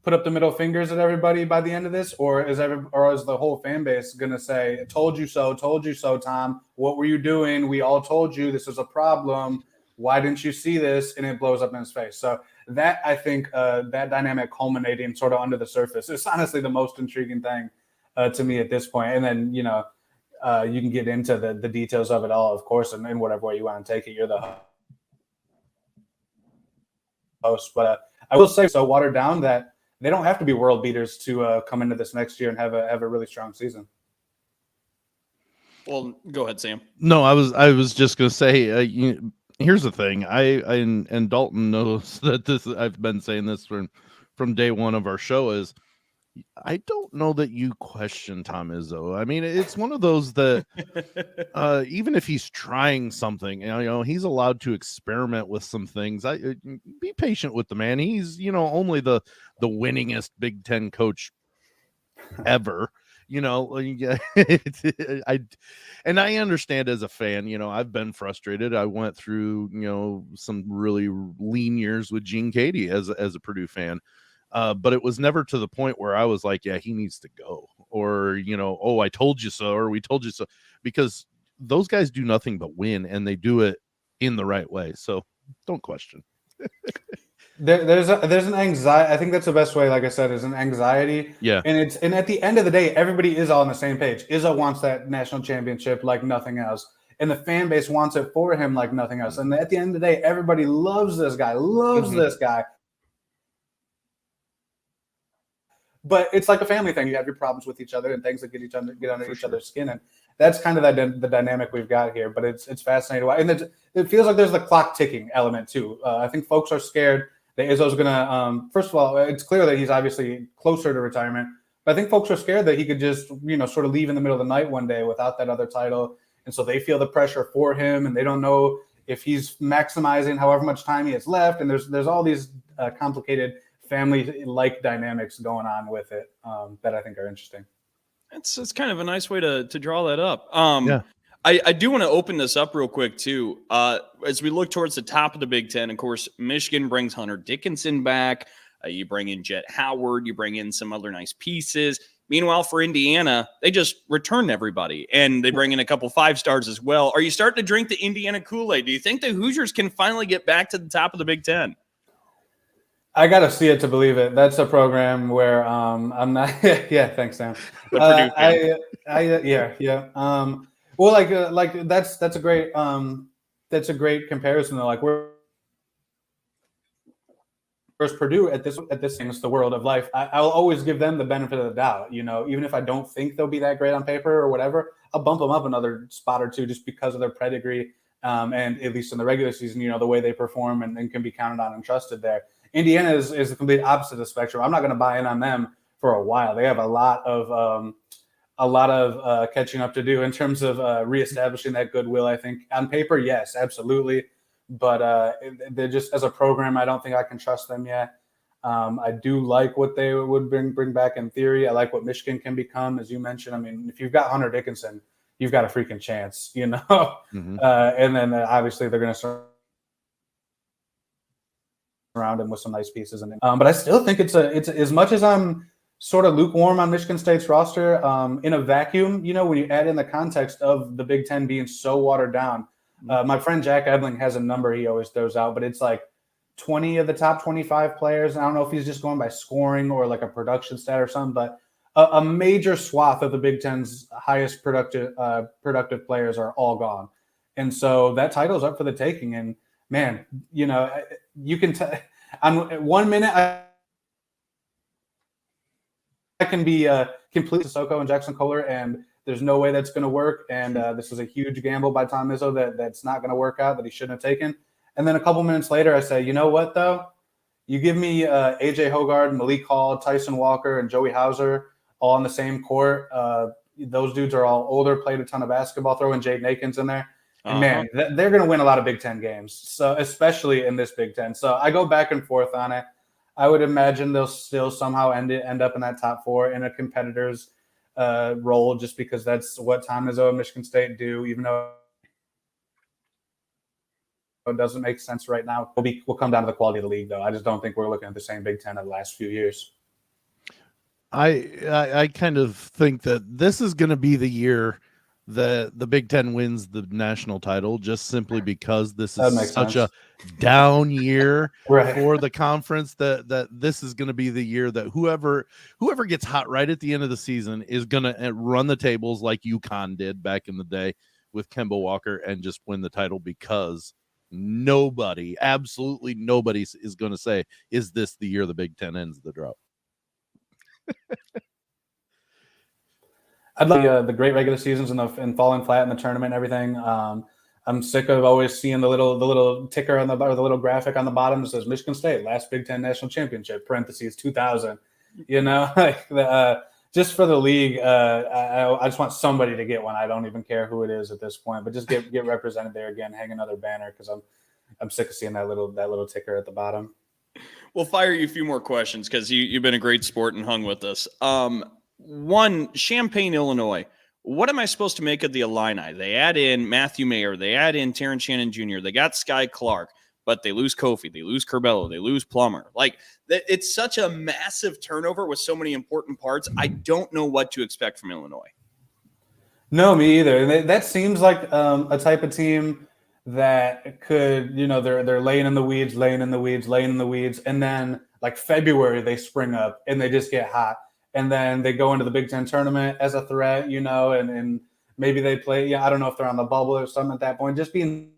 put up the middle fingers at everybody by the end of this, or is the whole fan base going to say, "Told you so, Tom. What were you doing? We all told you this was a problem. Why didn't you see this?" And it blows up in his face. So that, I think, that dynamic culminating sort of under the surface is honestly the most intriguing thing to me at this point. And then, you can get into the details of it all, of course, and in whatever way you want to take it. You're the host. But I will say, so watered down, that they don't have to be world beaters to come into this next year and have a really strong season. Well, go ahead, Sam. No, I was just going to say, here's the thing. And Dalton knows that this. I've been saying this from day one of our show is, I don't know that you question Tom Izzo. I mean, it's one of those that even if he's trying something, he's allowed to experiment with some things. Be patient with the man. He's, only the winningest Big Ten coach ever. And I understand as a fan, I've been frustrated. I went through, some really lean years with Gene Cady as a Purdue fan. But it was never to the point where I was like, yeah, he needs to go, or, oh, I told you so, or we told you so, because those guys do nothing but win, and they do it in the right way. So don't question. There's an anxiety. I think that's the best way. Like I said, is an anxiety. Yeah. And at the end of the day, everybody is all on the same page. Izzo wants that national championship like nothing else, and the fan base wants it for him like nothing else. And at the end of the day, everybody loves this guy. This guy. But it's like a family thing. You have your problems with each other and things that get under each other's skin, and that's kind of the dynamic we've got here. But it's fascinating, and it feels like there's the clock ticking element too. I think folks are scared that Izzo's gonna. First of all, it's clear that he's obviously closer to retirement, but I think folks are scared that he could just sort of leave in the middle of the night one day without that other title, and so they feel the pressure for him, and they don't know if he's maximizing however much time he has left, and there's all these complicated family-like dynamics going on with it that I think are interesting. It's kind of a nice way to draw that up. Yeah. I do want to open this up real quick, too. As we look towards the top of the Big Ten, of course, Michigan brings Hunter Dickinson back. You bring in Jet Howard. You bring in some other nice pieces. Meanwhile, for Indiana, they just return everybody, and they bring in a couple 5-stars as well. Are you starting to drink the Indiana Kool-Aid? Do you think the Hoosiers can finally get back to the top of the Big Ten? I got to see it to believe it. That's a program where I'm not. Yeah, thanks, Sam. Yeah. Well, like that's a great comparison though. Like where's Purdue at this thing? It's the world of life. I'll always give them the benefit of the doubt. Even if I don't think they'll be that great on paper or whatever, I'll bump them up another spot or two just because of their pedigree. And at least in the regular season, the way they perform and can be counted on and trusted there. Indiana is the complete opposite of the spectrum. I'm not going to buy in on them for a while. They have a lot of catching up to do in terms of reestablishing that goodwill. I think on paper, yes, absolutely, but they're just as a program, I don't think I can trust them yet. I do like what they would bring back in theory. I like what Michigan can become, as you mentioned. I mean, if you've got Hunter Dickinson, you've got a freaking chance, Mm-hmm. And then obviously they're going to surround him with some nice pieces. But I still think it's as much as I'm sort of lukewarm on Michigan State's roster in a vacuum, when you add in the context of the Big Ten being so watered down. My friend Jack Ebling has a number he always throws out, but it's like 20 of the top 25 players. I don't know if he's just going by scoring or like a production stat or something, but a major swath of the Big Ten's highest productive players are all gone. And so that title's up for the taking. And man, you can on 1 minute I can be complete Sissoko and Jackson Kohler, and there's no way that's going to work. And this is a huge gamble by Tom Izzo that's not going to work out, that he shouldn't have taken. And then a couple minutes later, I say, you know what, though? You give me A.J. Hoggard, Malik Hall, Tyson Walker, and Joey Hauser all on the same court. Those dudes are all older, played a ton of basketball. Throw in Jaden Akins in there. And man, they're going to win a lot of Big Ten games, so especially in this Big Ten. So I go back and forth on it. I would imagine they'll still somehow end up in that top 4 in a competitor's role, just because that's what Tom Izzo and Michigan State do, even though it doesn't make sense right now. We'll come down to the quality of the league, though. I just don't think we're looking at the same Big Ten of the last few years. I kind of think that this is going to be the year that the Big Ten wins the national title, just simply because this is such a down year for the conference, that this is going to be the year that whoever gets hot right at the end of the season is going to run the tables like UConn did back in the day with Kemba Walker and just win the title, because absolutely nobody is going to say, is this the year the Big Ten ends the drought? I'd like the great regular seasons and falling flat in the tournament and everything. I'm sick of always seeing the little ticker or the little graphic on the bottom that says Michigan State last Big Ten national championship (parentheses 2000). Just for the league, I just want somebody to get one. I don't even care who it is at this point, but just get represented there again. Hang another banner, because I'm sick of seeing that little ticker at the bottom. We'll fire you a few more questions, because you've been a great sport and hung with us. One, Champaign, Illinois. What am I supposed to make of the Illini? They add in Matthew Mayer. They add in Terrence Shannon Jr. They got Sky Clark, but they lose Kofi. They lose Curbelo. They lose Plummer. It's such a massive turnover with so many important parts. I don't know what to expect from Illinois. No, me either. That seems like a type of team that could, they're laying in the weeds, and then like February they spring up and they just get hot, and then they go into the Big Ten tournament as a threat, and maybe they play. Yeah, I don't know if they're on the bubble or something at that point. Just being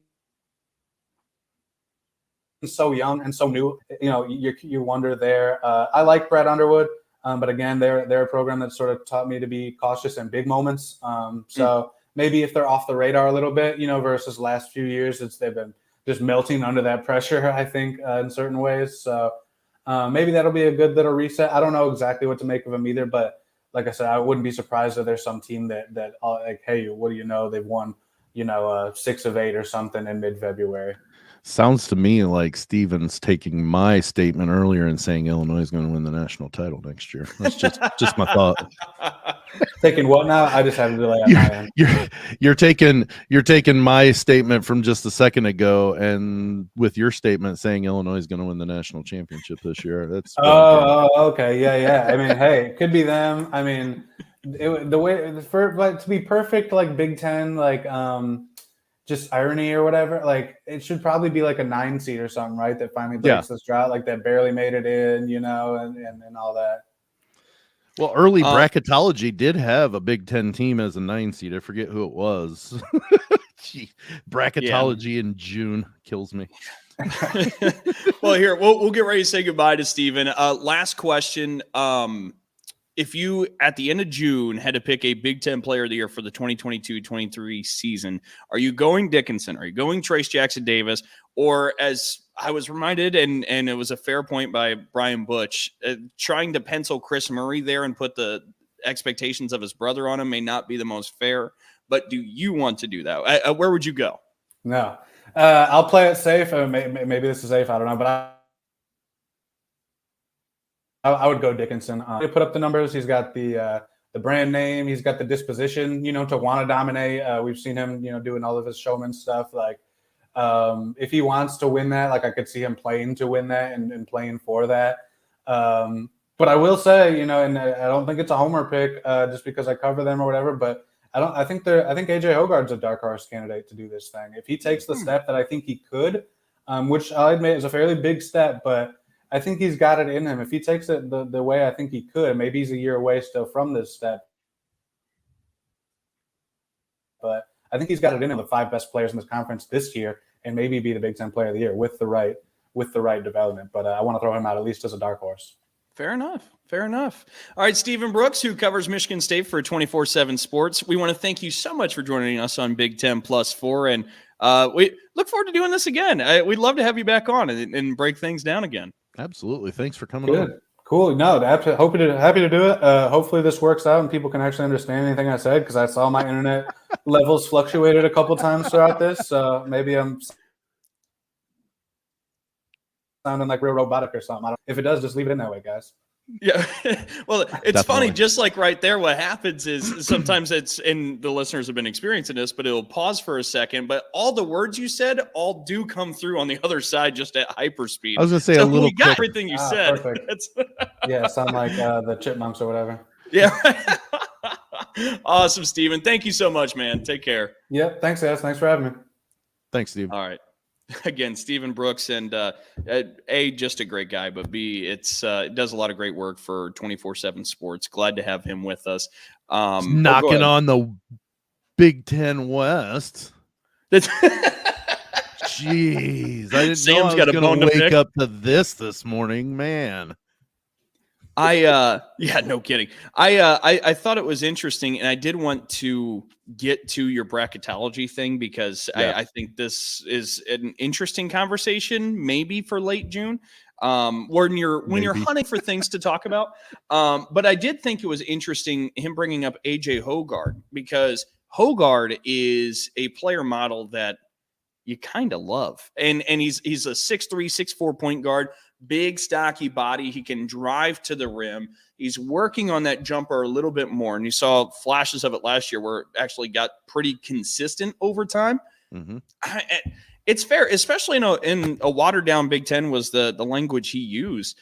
so young and so new, you wonder there. I like Brad Underwood, but again, they're a program that sort of taught me to be cautious in big moments. So maybe if they're off the radar a little bit, versus the last few years, they've been just melting under that pressure, I think, in certain ways. So maybe that'll be a good little reset. I don't know exactly what to make of them either, but like I said, I wouldn't be surprised if there's some team that like, hey, what do you know? They've won, 6 of 8 or something in mid-February. Sounds to me like Steven's taking my statement earlier and saying Illinois is going to win the national title next year. That's just my thought. Taking what now? I just have to delay on my end. You're taking my statement from just a second ago, and with your statement saying Illinois is going to win the national championship this year. That's okay, yeah. I mean, hey, it could be them. I mean, to be perfect, like Big Ten, like just irony or whatever. Like it should probably be like a 9 seed or something, right? That finally breaks this drought, like that barely made it in, and all that. Well, early bracketology did have a Big Ten team as a 9 seed. I forget who it was. Bracketology in June kills me. Well, here we'll get ready to say goodbye to Steven. Last question. If you, at the end of June, had to pick a Big Ten Player of the Year for the 2022-23 season, are you going Dickinson? Are you going Trace Jackson-Davis? Or, as I was reminded, and it was a fair point by Brian Butch, trying to pencil Chris Murray there and put the expectations of his brother on him may not be the most fair. But do you want to do that? Where would you go? No. I'll play it safe. Maybe this is safe. I don't know. But I would go Dickinson. He put up the numbers. He's got the brand name. He's got the disposition, to want to dominate. We've seen him, doing all of his showman stuff. Like, if he wants to win that, like I could see him playing to win that and playing for that. But I will say, and I don't think it's a homer pick just because I cover them or whatever. But I think AJ Hogarth's a dark horse candidate to do this thing. If he takes the step that I think he could, which I'll admit is a fairly big step, but I think he's got it in him. If he takes it the way I think he could, maybe he's a year away still from this step. But I think he's got it in him, the 5 best players in this conference this year, and maybe be the Big Ten Player of the Year with the right development. But I want to throw him out at least as a dark horse. Fair enough. All right, Steven Brooks, who covers Michigan State for 24/7 Sports. We want to thank you so much for joining us on Big Ten Plus 4, and we look forward to doing this again. We'd love to have you back on and break things down again. Absolutely. Thanks for coming on. Cool. No, happy to do it. Hopefully this works out and people can actually understand anything I said, because I saw my internet levels fluctuated a couple times throughout this. So maybe I'm sounding like real robotic or something. If it does, just leave it in that way, guys. Yeah. Well, it's funny, just like right there, what happens is sometimes and the listeners have been experiencing this, but it'll pause for a second, but all the words you said all do come through on the other side just at hyperspeed. I was going to say a little we got everything you said. Yeah, sound like the chipmunks or whatever. Yeah. Awesome, Steven. Thank you so much, man. Take care. Yep. Thanks, guys. Thanks for having me. Thanks, Steve. All right. Again, Steven Brooks, and A, just a great guy, but B, it does a lot of great work for 24/7 Sports. Glad to have him with us. Knocking on the Big Ten West. Jeez, I didn't know I was going to wake up to this morning, man. Yeah, no kidding. I thought it was interesting, and I did want to get to your bracketology thing because I think this is an interesting conversation, maybe for late June, when you're hunting for things to talk about. But I did think it was interesting him bringing up AJ Hogarth, because Hogarth is a player model that you kind of love, and he's a 6'3", 6'4" point guard. Big, stocky body. He can drive to the rim. He's working on that jumper a little bit more. And you saw flashes of it last year where it actually got pretty consistent over time. Mm-hmm. It's fair, especially in a watered-down Big Ten was the language he used.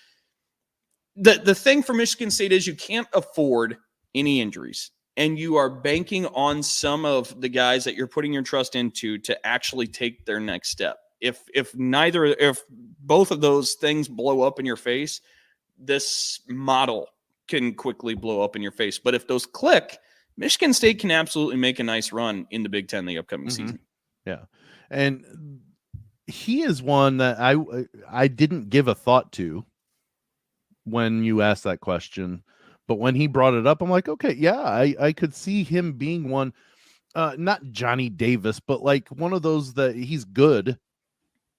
The thing for Michigan State is you can't afford any injuries. and you are banking on some of the guys that you're putting your trust into to actually take their next step. If both of those things blow up in your face, this model can quickly blow up in your face. But if those click, Michigan State can absolutely make a nice run in the Big Ten the upcoming season. Yeah. And he is one that I didn't give a thought to when you asked that question. But when he brought it up, I'm like, okay, yeah, I could see him being one, not Johnny Davis, but like one of those that he's good.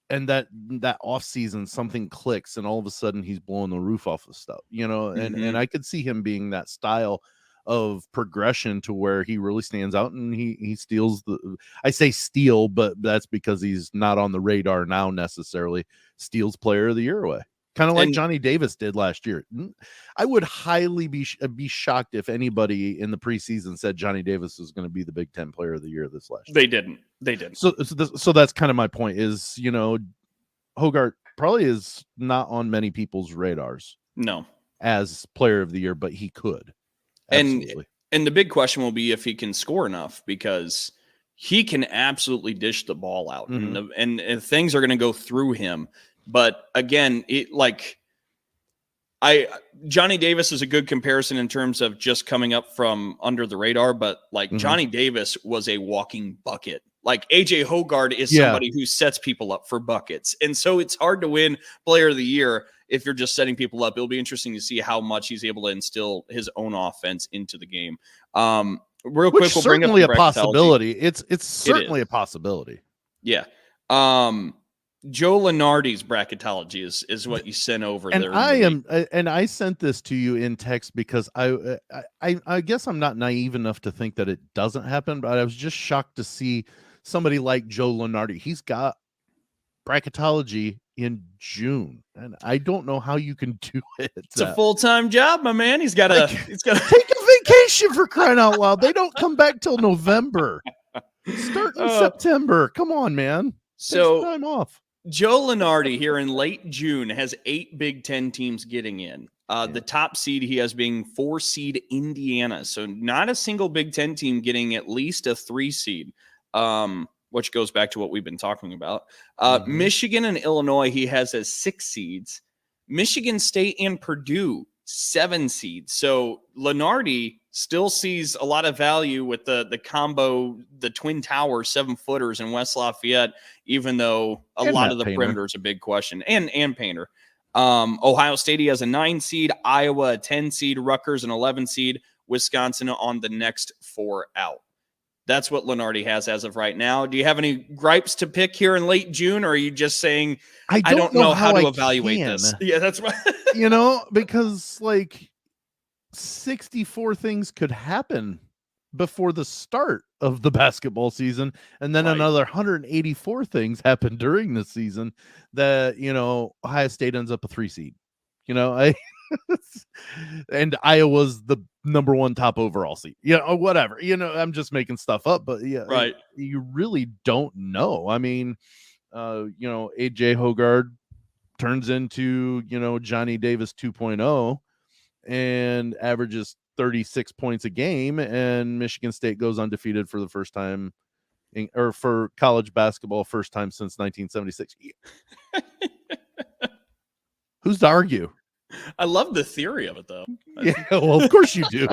And that off season, something clicks and all of a sudden he's blowing the roof off of stuff, and I could see him being that style of progression to where he really stands out and he steals I say steal, but that's because he's not on the radar now necessarily, steals player of the year away. Kind of like Johnny Davis did last year. I would highly be shocked if anybody in the preseason said Johnny Davis was going to be the Big Ten player of the year this last year. They didn't. So that's kind of my point is, Hoggard probably is not on many people's radars. No. As player of the year, but he could. Absolutely. And the big question will be if he can score enough, because he can absolutely dish the ball out and things are going to go through him. But again, Johnny Davis is a good comparison in terms of just coming up from under the radar, but Johnny Davis was a walking bucket. Like AJ Hoggard is somebody who sets people up for buckets. And so it's hard to win player of the year if you're just setting people up. It'll be interesting to see how much he's able to instill his own offense into the game. Real quick, we'll bring up certainly a possibility. It's certainly a possibility. Yeah. Joe Lenardi's bracketology is what you sent over and there. I sent this to you in text because I guess I'm not naive enough to think that it doesn't happen, but I was just shocked to see somebody like Joe Lenardi. He's got bracketology in June, and I don't know how you can do it. It's a full-time job, my man. He's got to take a vacation, for crying out loud. They don't come back till November. Start in September. Come on, man. So take some time off. Joe Lenardi here in late June has 8 Big Ten teams getting in. The top seed he has being 4 seed Indiana. So not a single Big Ten team getting at least a 3 seed, which goes back to what we've been talking about. Michigan and Illinois he has as 6 seeds. Michigan State and Purdue 7 seeds. So Lenardi still sees a lot of value with the combo, the Twin Tower 7-footers in West Lafayette, even though a lot of the perimeter is a big question. And Painter. Ohio State he has a 9 seed, Iowa a 10 seed, Rutgers an 11 seed, Wisconsin on the next 4 out. That's what Lenardi has as of right now. Do you have any gripes to pick here in late June, or are you just saying I don't know how to evaluate this? Yeah, that's right. Because 64 things could happen before the start of the basketball season, and then another 184 things happen during the season that Ohio State ends up a 3 seed. And Iowa's the number 1 top overall seed. Whatever. I'm just making stuff up, but you really don't know. I mean, AJ Hoggard turns into Johnny Davis 2.0 and averages 36 points a game, and Michigan State goes undefeated for the first time for college basketball, first time since 1976. Who's to argue? I love the theory of it, though. Yeah, well, of course you do.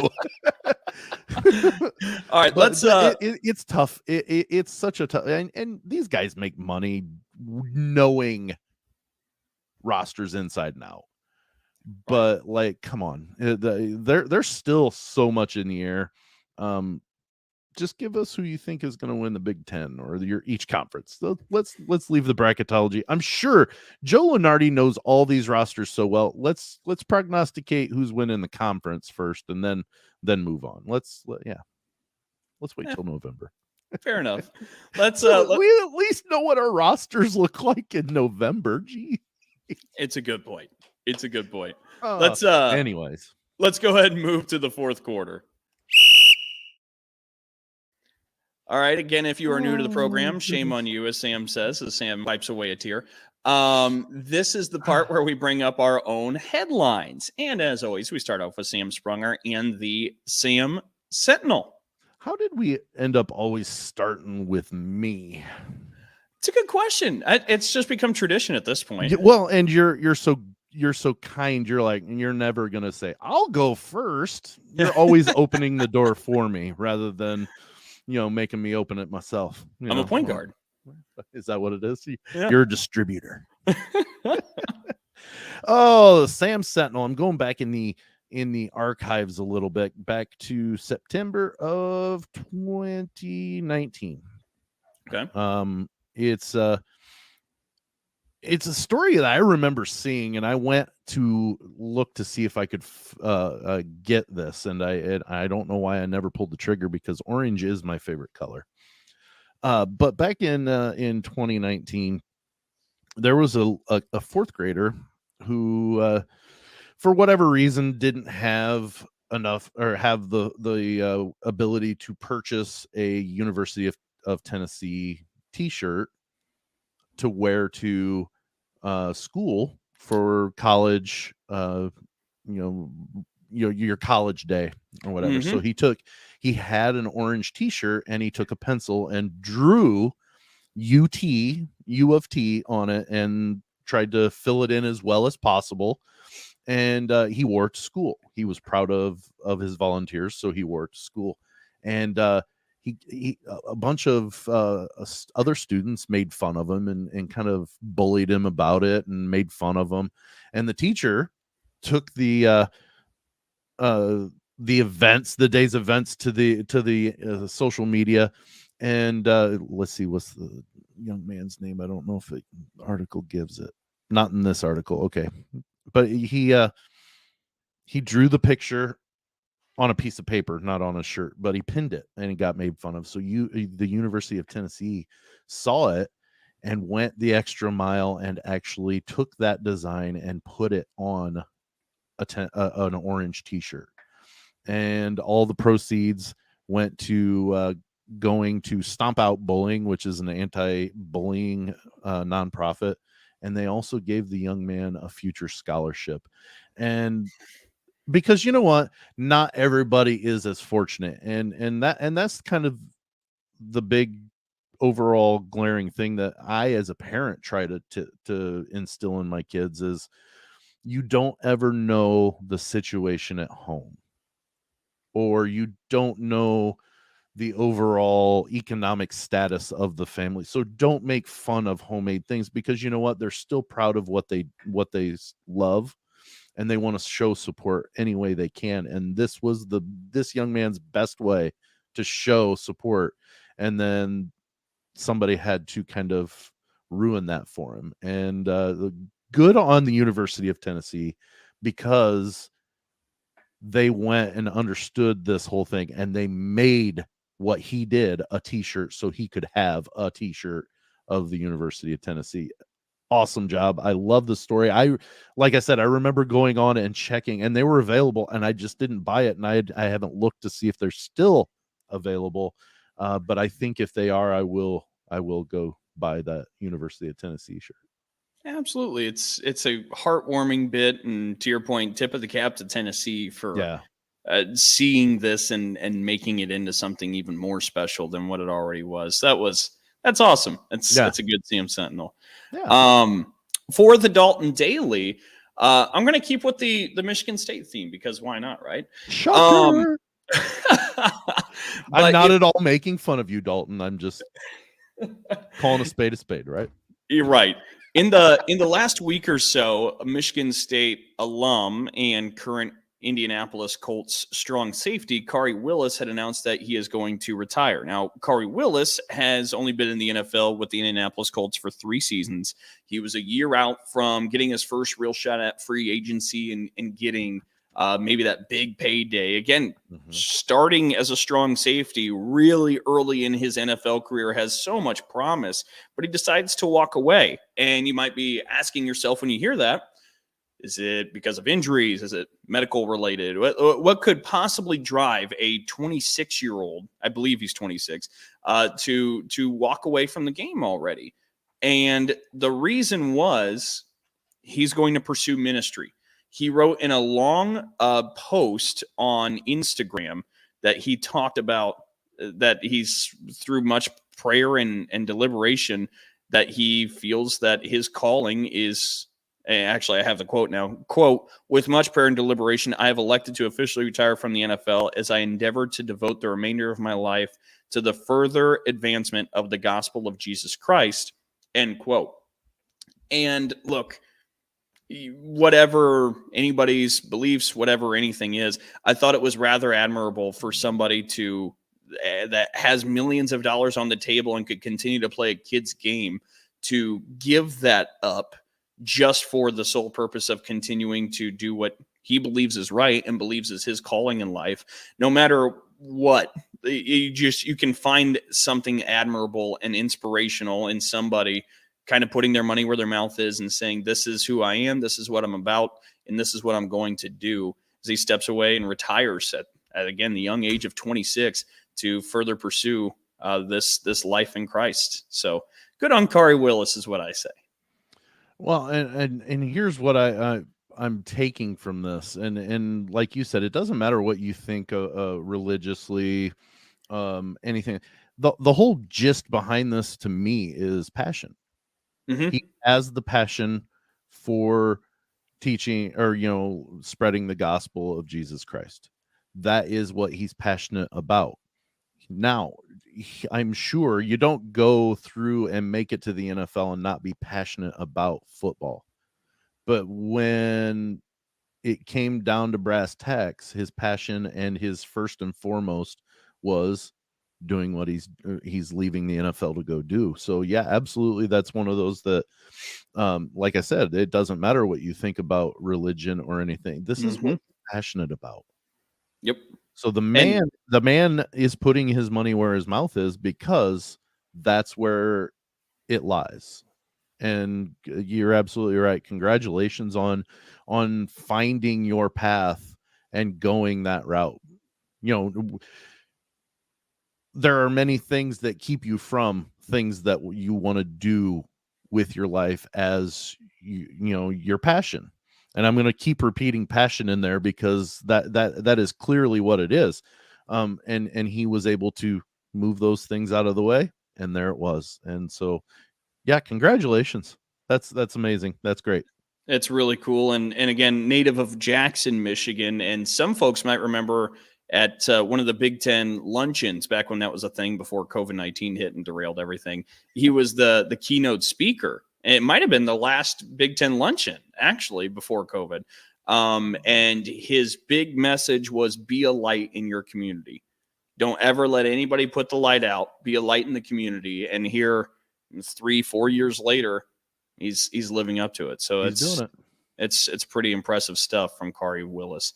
All right, let's. It's tough. It's such a tough, and these guys make money knowing rosters inside and out. But come on, there's still so much in the air. Just give us who you think is going to win the Big Ten or each conference. So let's leave the bracketology. I'm sure Joe Lenardi knows all these rosters so well. Let's prognosticate who's winning the conference first, and then move on. Let's wait till November. Fair enough. Let's we at least know what our rosters look like in November. Gee, it's a good point. Let's go ahead and move to the fourth quarter. All right. Again, if you are new to the program, shame on you, as Sam says, as Sam wipes away a tear. This is the part where we bring up our own headlines. And as always, we start off with Sam Sprunger and the Sam Sentinel. How did we end up always starting with me? It's a good question. It's just become tradition at this point. Well, and you're so kind. You're like, and you're never gonna say, "I'll go first." You're always opening the door for me rather than, making me open it myself. I'm a point guard. Is that what it is? Yeah. You're a distributor. Oh, Sam Sentinel. I'm going back in the archives a little bit, back to September of 2019. Okay. It's a story that I remember seeing, and I went to look to see if I could get this, and I don't know why I never pulled the trigger, because orange is my favorite color. But back in 2019, there was a fourth grader who, for whatever reason, didn't have enough or have the ability to purchase a University of Tennessee t-shirt to wear to school for college, your college day or whatever. Mm-hmm. So he had an orange t-shirt, and he took a pencil and drew U of T on it and tried to fill it in as well as possible. And he wore it to school. He was proud of his volunteers, so he wore it to school. And he a bunch of other students made fun of him and kind of bullied him about it and made fun of him. And the teacher took the day's events to the social media. And let's see, what's the young man's name? I don't know if the article gives it. Not in this article. Okay. But he drew the picture on a piece of paper, not on a shirt, but he pinned it, and he got made fun of. So the University of Tennessee saw it and went the extra mile and actually took that design and put it on an orange t-shirt. And all the proceeds went to going to Stomp Out Bullying, which is an anti-bullying nonprofit. And they also gave the young man a future scholarship. And because you know what, not everybody is as fortunate, and that's kind of the big overall glaring thing that I, as a parent, try to instill in my kids is, you don't ever know the situation at home, or you don't know the overall economic status of the family. So don't make fun of homemade things, because you know what, they're still proud of what they love, and they want to show support any way they can. And this was this young man's best way to show support. And then somebody had to kind of ruin that for him. And good on the University of Tennessee, because they went and understood this whole thing, and they made what he did a t-shirt so he could have a t-shirt of the University of Tennessee. Awesome job. I love the story. Like I said, I remember going on and checking, and they were available, and I just didn't buy it. And I haven't looked to see if they're still available. But I think if they are, I will go buy that University of Tennessee shirt. Absolutely. It's a heartwarming bit. And to your point, tip of the cap to Tennessee for seeing this and making it into something even more special than what it already was. That's awesome. That's a good CM Sentinel. Yeah. For the Dalton Daily, I'm going to keep with the Michigan State theme, because why not, right? Shocker. I'm not at all making fun of you, Dalton. I'm just calling a spade, right? You're right. In the last week or so, a Michigan State alum and current Indianapolis Colts strong safety Khari Willis had announced that he is going to retire. Now, Khari Willis has only been in the NFL with the Indianapolis Colts for 3 seasons. He was a year out from getting his first real shot at free agency and getting maybe that big payday. Again, starting as a strong safety really early in his NFL career, has so much promise, but he decides to walk away. And you might be asking yourself when you hear that, is it because of injuries? Is it medical related? What could possibly drive a 26-year-old, I believe he's 26, to walk away from the game already? And the reason was he's going to pursue ministry. He wrote in a long post on Instagram that he talked about, that he's through much prayer and deliberation, that he feels that his calling is, actually I have the quote now, quote, "With much prayer and deliberation, I have elected to officially retire from the NFL as I endeavor to devote the remainder of my life to the further advancement of the gospel of Jesus Christ," end quote. And look, whatever anybody's beliefs, whatever anything is, I thought it was rather admirable for somebody to that has millions of dollars on the table and could continue to play a kid's game to give that up just for the sole purpose of continuing to do what he believes is right and believes is his calling in life. No matter what, you can find something admirable and inspirational in somebody kind of putting their money where their mouth is and saying, this is who I am, this is what I'm about, and this is what I'm going to do, as he steps away and retires at again, the young age of 26 to further pursue this life in Christ. So good on Khari Willis is what I say. Well, and here's what I'm taking from this, and like you said, it doesn't matter what you think religiously, anything. The whole gist behind this to me is passion. Mm-hmm. He has the passion for teaching or spreading the gospel of Jesus Christ. That is what he's passionate about. Now, I'm sure you don't go through and make it to the NFL and not be passionate about football. But when it came down to brass tacks, his passion and his first and foremost was doing what he's leaving the NFL to go do. So yeah, absolutely. That's one of those that, like I said, it doesn't matter what you think about religion or anything. This is what he's passionate about. Yep. So the man is putting his money where his mouth is because that's where it lies. And you're absolutely right. Congratulations on finding your path and going that route. There are many things that keep you from things that you want to do with your life as your passion. And I'm going to keep repeating passion in there because that is clearly what it is. And he was able to move those things out of the way, and there it was. And so, yeah, congratulations. That's amazing. That's great. It's really cool. And again, native of Jackson, Michigan. And some folks might remember at one of the Big Ten luncheons back when that was a thing before COVID-19 hit and derailed everything. He was the keynote speaker. And it might have been the last Big Ten luncheon, actually, before COVID. And his big message was be a light in your community. Don't ever let anybody put the light out. Be a light in the community. And here, 3-4 years later, he's living up to it. So he's doing it. It's pretty impressive stuff from Khari Willis.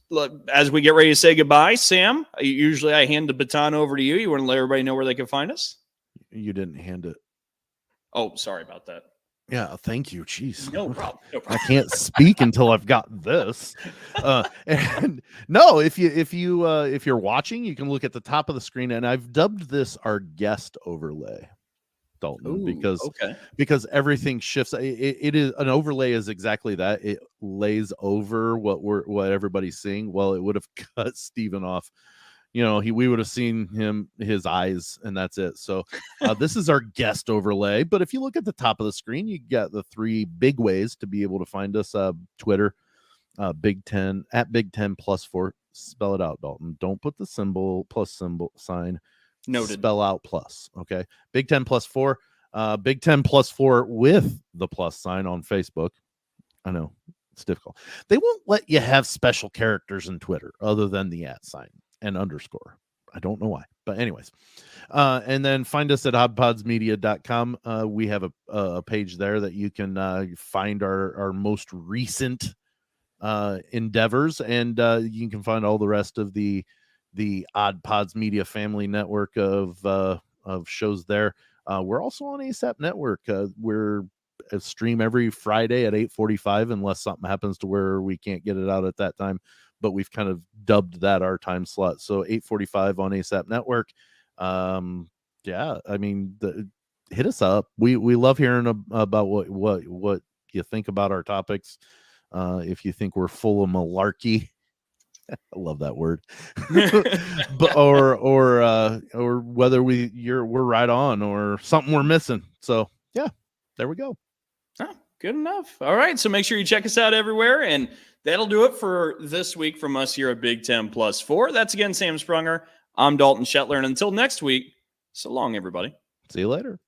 Look, as we get ready to say goodbye, Sam, usually I hand the baton over to you. You want to let everybody know where they can find us? You didn't hand it. Oh, sorry about that. Yeah, thank you. Jeez. No problem. I can't speak until I've got this. And no, if you're watching, you can look at the top of the screen, and I've dubbed this our guest overlay, Dalton, because everything shifts. It is an overlay is exactly that. It lays over what everybody's seeing. Well, it would have cut Steven off. We would have seen his eyes, and that's it. So this is our guest overlay. But if you look at the top of the screen, you get the 3 big ways to be able to find us. Twitter, Big Ten at Big Ten +4. Spell it out, Dalton. Don't put the symbol sign. Noted. Spell out plus. Okay. Big Ten +4. Big Ten +4 with the plus sign on Facebook. I know it's difficult. They won't let you have special characters in Twitter other than the @ sign and underscore. I don't know why, but anyways, and then find us at oddpodsmedia.com. We have a page there that you can find our most recent endeavors, and you can find all the rest of the Odd Pods Media family network of shows there. We're also on ASAP Network. We're stream every Friday at 8:45 unless something happens to where we can't get it out at that time. But we've kind of dubbed that our time slot. So 8:45 on ASAP Network. Yeah, I mean, hit us up. We love hearing about what you think about our topics. If you think we're full of malarkey, I love that word. But or whether we're right on or something we're missing. So yeah, there we go. Oh, good enough. All right. So make sure you check us out everywhere. And that'll do it for this week from us here at Big 10 Plus 4. That's again Sam Sprunger. I'm Dalton Shetler. And until next week, so long, everybody. See you later.